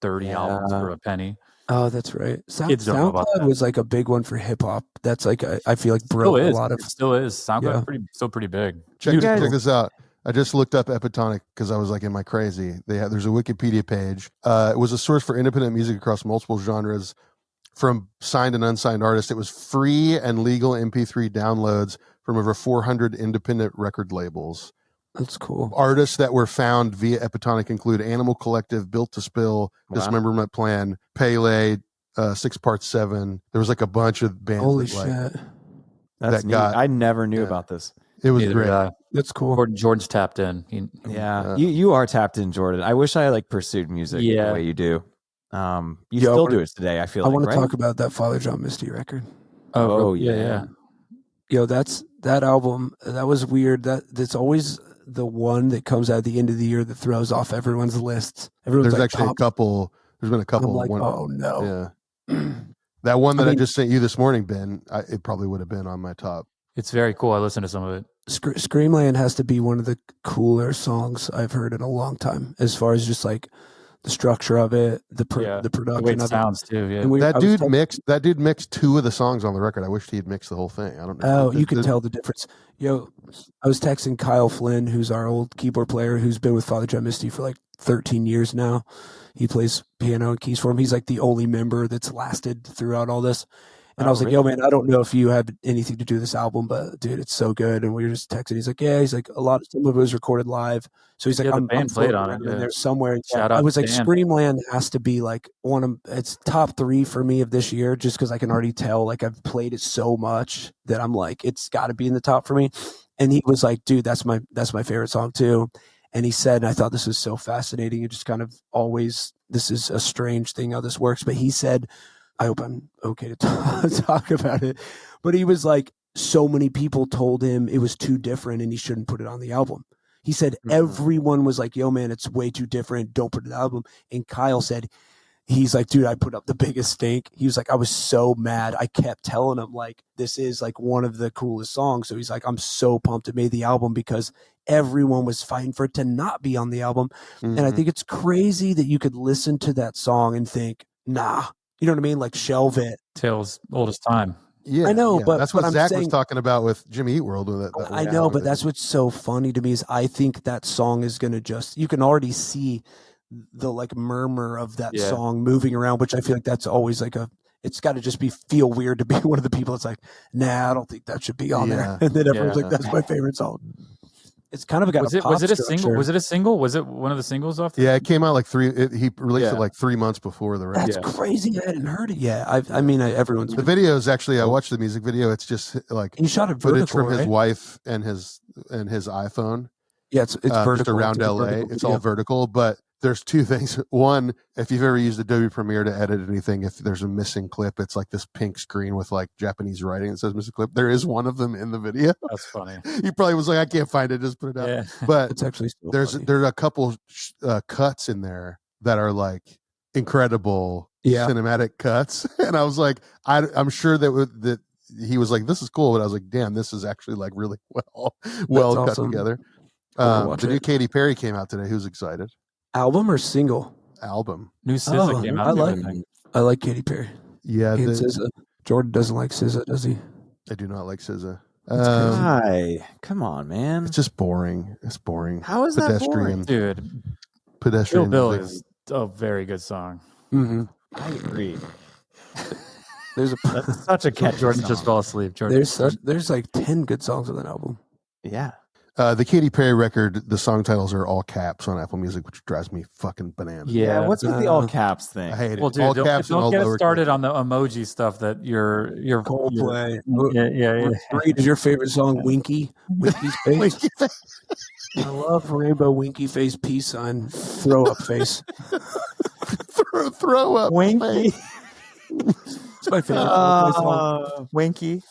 30 albums for a penny. Oh, that's right. Kids don't know about SoundCloud that. was like a big one for hip hop. That's like I feel like Still broke a is. lot of. It still is. SoundCloud Yeah. still pretty big. check Dude, this out. I just looked up Epitonic because I was like, am I crazy? There's a Wikipedia page. It was a source for independent music across multiple genres from signed and unsigned artists. It was free and legal MP3 downloads from over 400 independent record labels. That's cool. Artists that were found via Epitonic include Animal Collective, Built to Spill, Wow. Dismemberment Plan, Pele, 6 Part 7. There was like a bunch of bands. Holy that, like, shit. That's that neat. got- I never knew yeah. about this. It was Neither great. did I. That's cool. Jordan's tapped in. Yeah, you are tapped in, Jordan. I wish I like pursued music Yeah. the way you do. You Yeah, I still wanna- do it today. I feel I like, want right? to talk about that Father John Misty record. Oh, yeah. Yo, that album. That was weird. That's always the one that comes out at the end of the year that throws off everyone's lists. Everyone's There's like, actually top. a couple. There's been a I'm couple. like, One- oh no. Yeah. That one that I mean- just sent you this morning, Ben, it probably would have been on my top. It's very cool. I listened to some of it. Screamland has to be one of the cooler songs I've heard in a long time, as far as just like the structure of it, the The way production it of sounds too. Yeah. it. And That dude mixed 2 of the songs on the record. I wish he had mixed the whole thing. I don't know. Oh, you can tell the difference. Yo, I was texting Kyle Flynn, who's our old keyboard player, who's been with Father John Misty for like 13 years now. He plays piano and keys for him. He's like the only member that's lasted throughout all this. And I was like, yo, man, I don't know if you have anything to do with this album, but dude, it's so good. And we were just texting. He's like, yeah. He's like, some of it was recorded live. So he's like, Yeah, the I'm band played on it. in Yeah. there somewhere. Shout I out was to like, Dan. Screamland has to be like it's top 3 for me of this year, just because I can already tell, like, I've played it so much that I'm like, it's got to be in the top for me. And he was like, dude, that's my favorite song too. And he said, and I thought this was so fascinating. It just kind of always, this is a strange thing how this works. But he said, I hope I'm okay to talk about it. But he was like, so many people told him it was too different and he shouldn't put it on the album. He said everyone was like, yo, man, it's way too different. Don't put it on the album. And Kyle said, he's like, dude, I put up the biggest stink. He was like, I was so mad. I kept telling him, like, this is like one of the coolest songs. So he's like, I'm so pumped it made the album because everyone was fighting for it to not be on the album. Mm-hmm. And I think it's crazy that you could listen to that song and think, nah, you know what I mean? Like, shelve it. Tales old as time. Yeah, I know, yeah. but that's what I'm Zach saying, was talking about with Jimmy Eat World. With that I know, but that's what's so funny to me is I think that song is going to you can already see the like murmur of that song moving around, which I feel like that's always like it's got to just feel weird to be one of the people that's like, nah, I don't think that should be on there. And then everyone's like, that's my favorite song. It's kind of got Was a it pop a single? structure. Was it a single? Was it one of the singles off? Yeah, it came out like he released it like 3 months before the record. That's crazy. I hadn't heard it yet. Everyone's The video is actually, I watched the music video. It's just like he shot it footage vertical, from his right? wife and his iPhone. Yeah, it's vertical. Just around It's a LA. vertical It's video. all vertical, but there's 2 things. One, if you've ever used Adobe Premiere to edit anything, if there's a missing clip, it's like this pink screen with like Japanese writing that says missing clip. There is one of them in the video. That's funny. He probably was like, I can't find it. Just put it out. Yeah. But It's actually still there's funny. a couple cuts in there that are like incredible cinematic cuts. And I was like, I'm sure that he was like, this is cool. But I was like, damn, this is actually like really well cut awesome. together. Watch The new it. Katy Perry came out today. Who's excited? Album or single? Album. New SZA came out. I like Katy Perry. Yeah, And SZA. Jordan doesn't like SZA, does he? I do not like SZA. Hi, come on, man. It's just boring. It's boring. How is that boring? Dude, Pedestrian. Bill music. is a very good song. Mm-hmm. I agree. There's That's such a catchy Jordan song. just fell asleep. Jordan. there's like 10 good songs on that album. Yeah. The Katy Perry record, the song titles are all caps on Apple Music, which drives me fucking bananas. Yeah. What's with the all caps thing? I hate it. Well, dude, all don't, caps and don't all get us lowercase. started on the emoji stuff that you're Coldplay. Yeah. Reed, is your favorite song Winky? Winky's face? I love Rainbow Winky face peace sign throw up face. throw up. Winky. It's my favorite Coldplay song. Winky.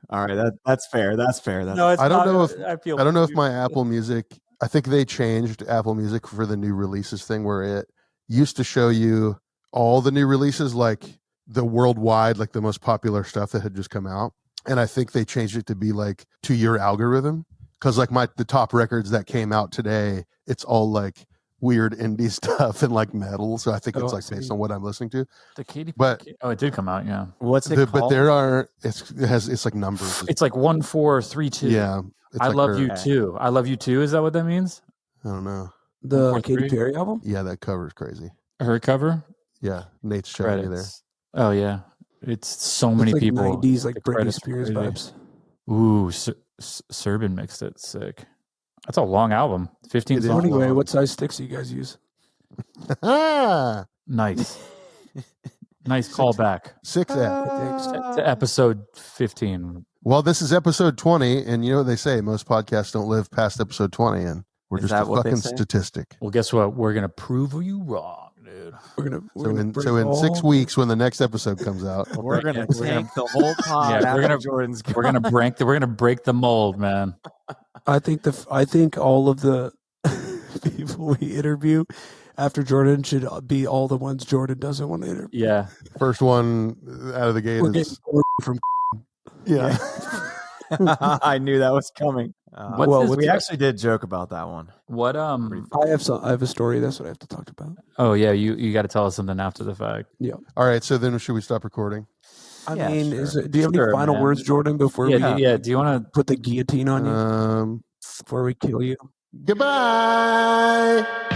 All right, that's fair. That's fair. That's No, it's I don't not, know if I feel I don't know if my Apple Music. I think they changed Apple Music for the new releases thing, where it used to show you all the new releases, like the worldwide, like the most popular stuff that had just come out. And I think they changed it to be like to your algorithm, because like the top records that came out today, it's all like weird indie stuff and like metal. So I think it's like based on what I'm listening to. the Katy But it did come out. Yeah, What's it called? but there are it's like numbers. it's like 1, 4, 3, 2. Yeah. It's I like love her- you too. I love you too. Is that what that means? I don't know. The 1, 4, Katy 3? Perry album? Yeah, that cover is crazy. Her cover. Yeah, Nate's showing you there. Credits. Oh yeah, it's so many It's like people. 90s, like The Britney credits Spears crazy. vibes. Ooh, Serban mixed it. Sick. That's a long album. 15 It is. songs. Anyway, what size sticks do you guys use? Ah, Nice. Nice callback 6F. to episode 15. Well, this is episode 20, and you know what they say: most podcasts don't live past episode 20, and we're Is just a that what they fucking say? statistic. Well, guess what? We're gonna prove you wrong, dude. We're gonna So in 6 weeks, when the next episode comes out, We're gonna We're gonna- tank the whole pod. Yeah, we're after gonna- Jordan's. We're gonna break the mold, man. I think all of the people we interview after Jordan should be all the ones Jordan doesn't want to interview. Yeah. first one out of the gate We're is getting from yeah. I knew that was coming. What's well, his- what's we the- actually did joke about that one. What I have a story. That's what I have to talk about. Oh yeah, you got to tell us something after the fact. All right, so then should we stop recording? I Yeah, mean, sure. do you have Sure, any final man. words, Jordan, before we Do you want to? put the guillotine on you? Um, Before we kill you? goodbye.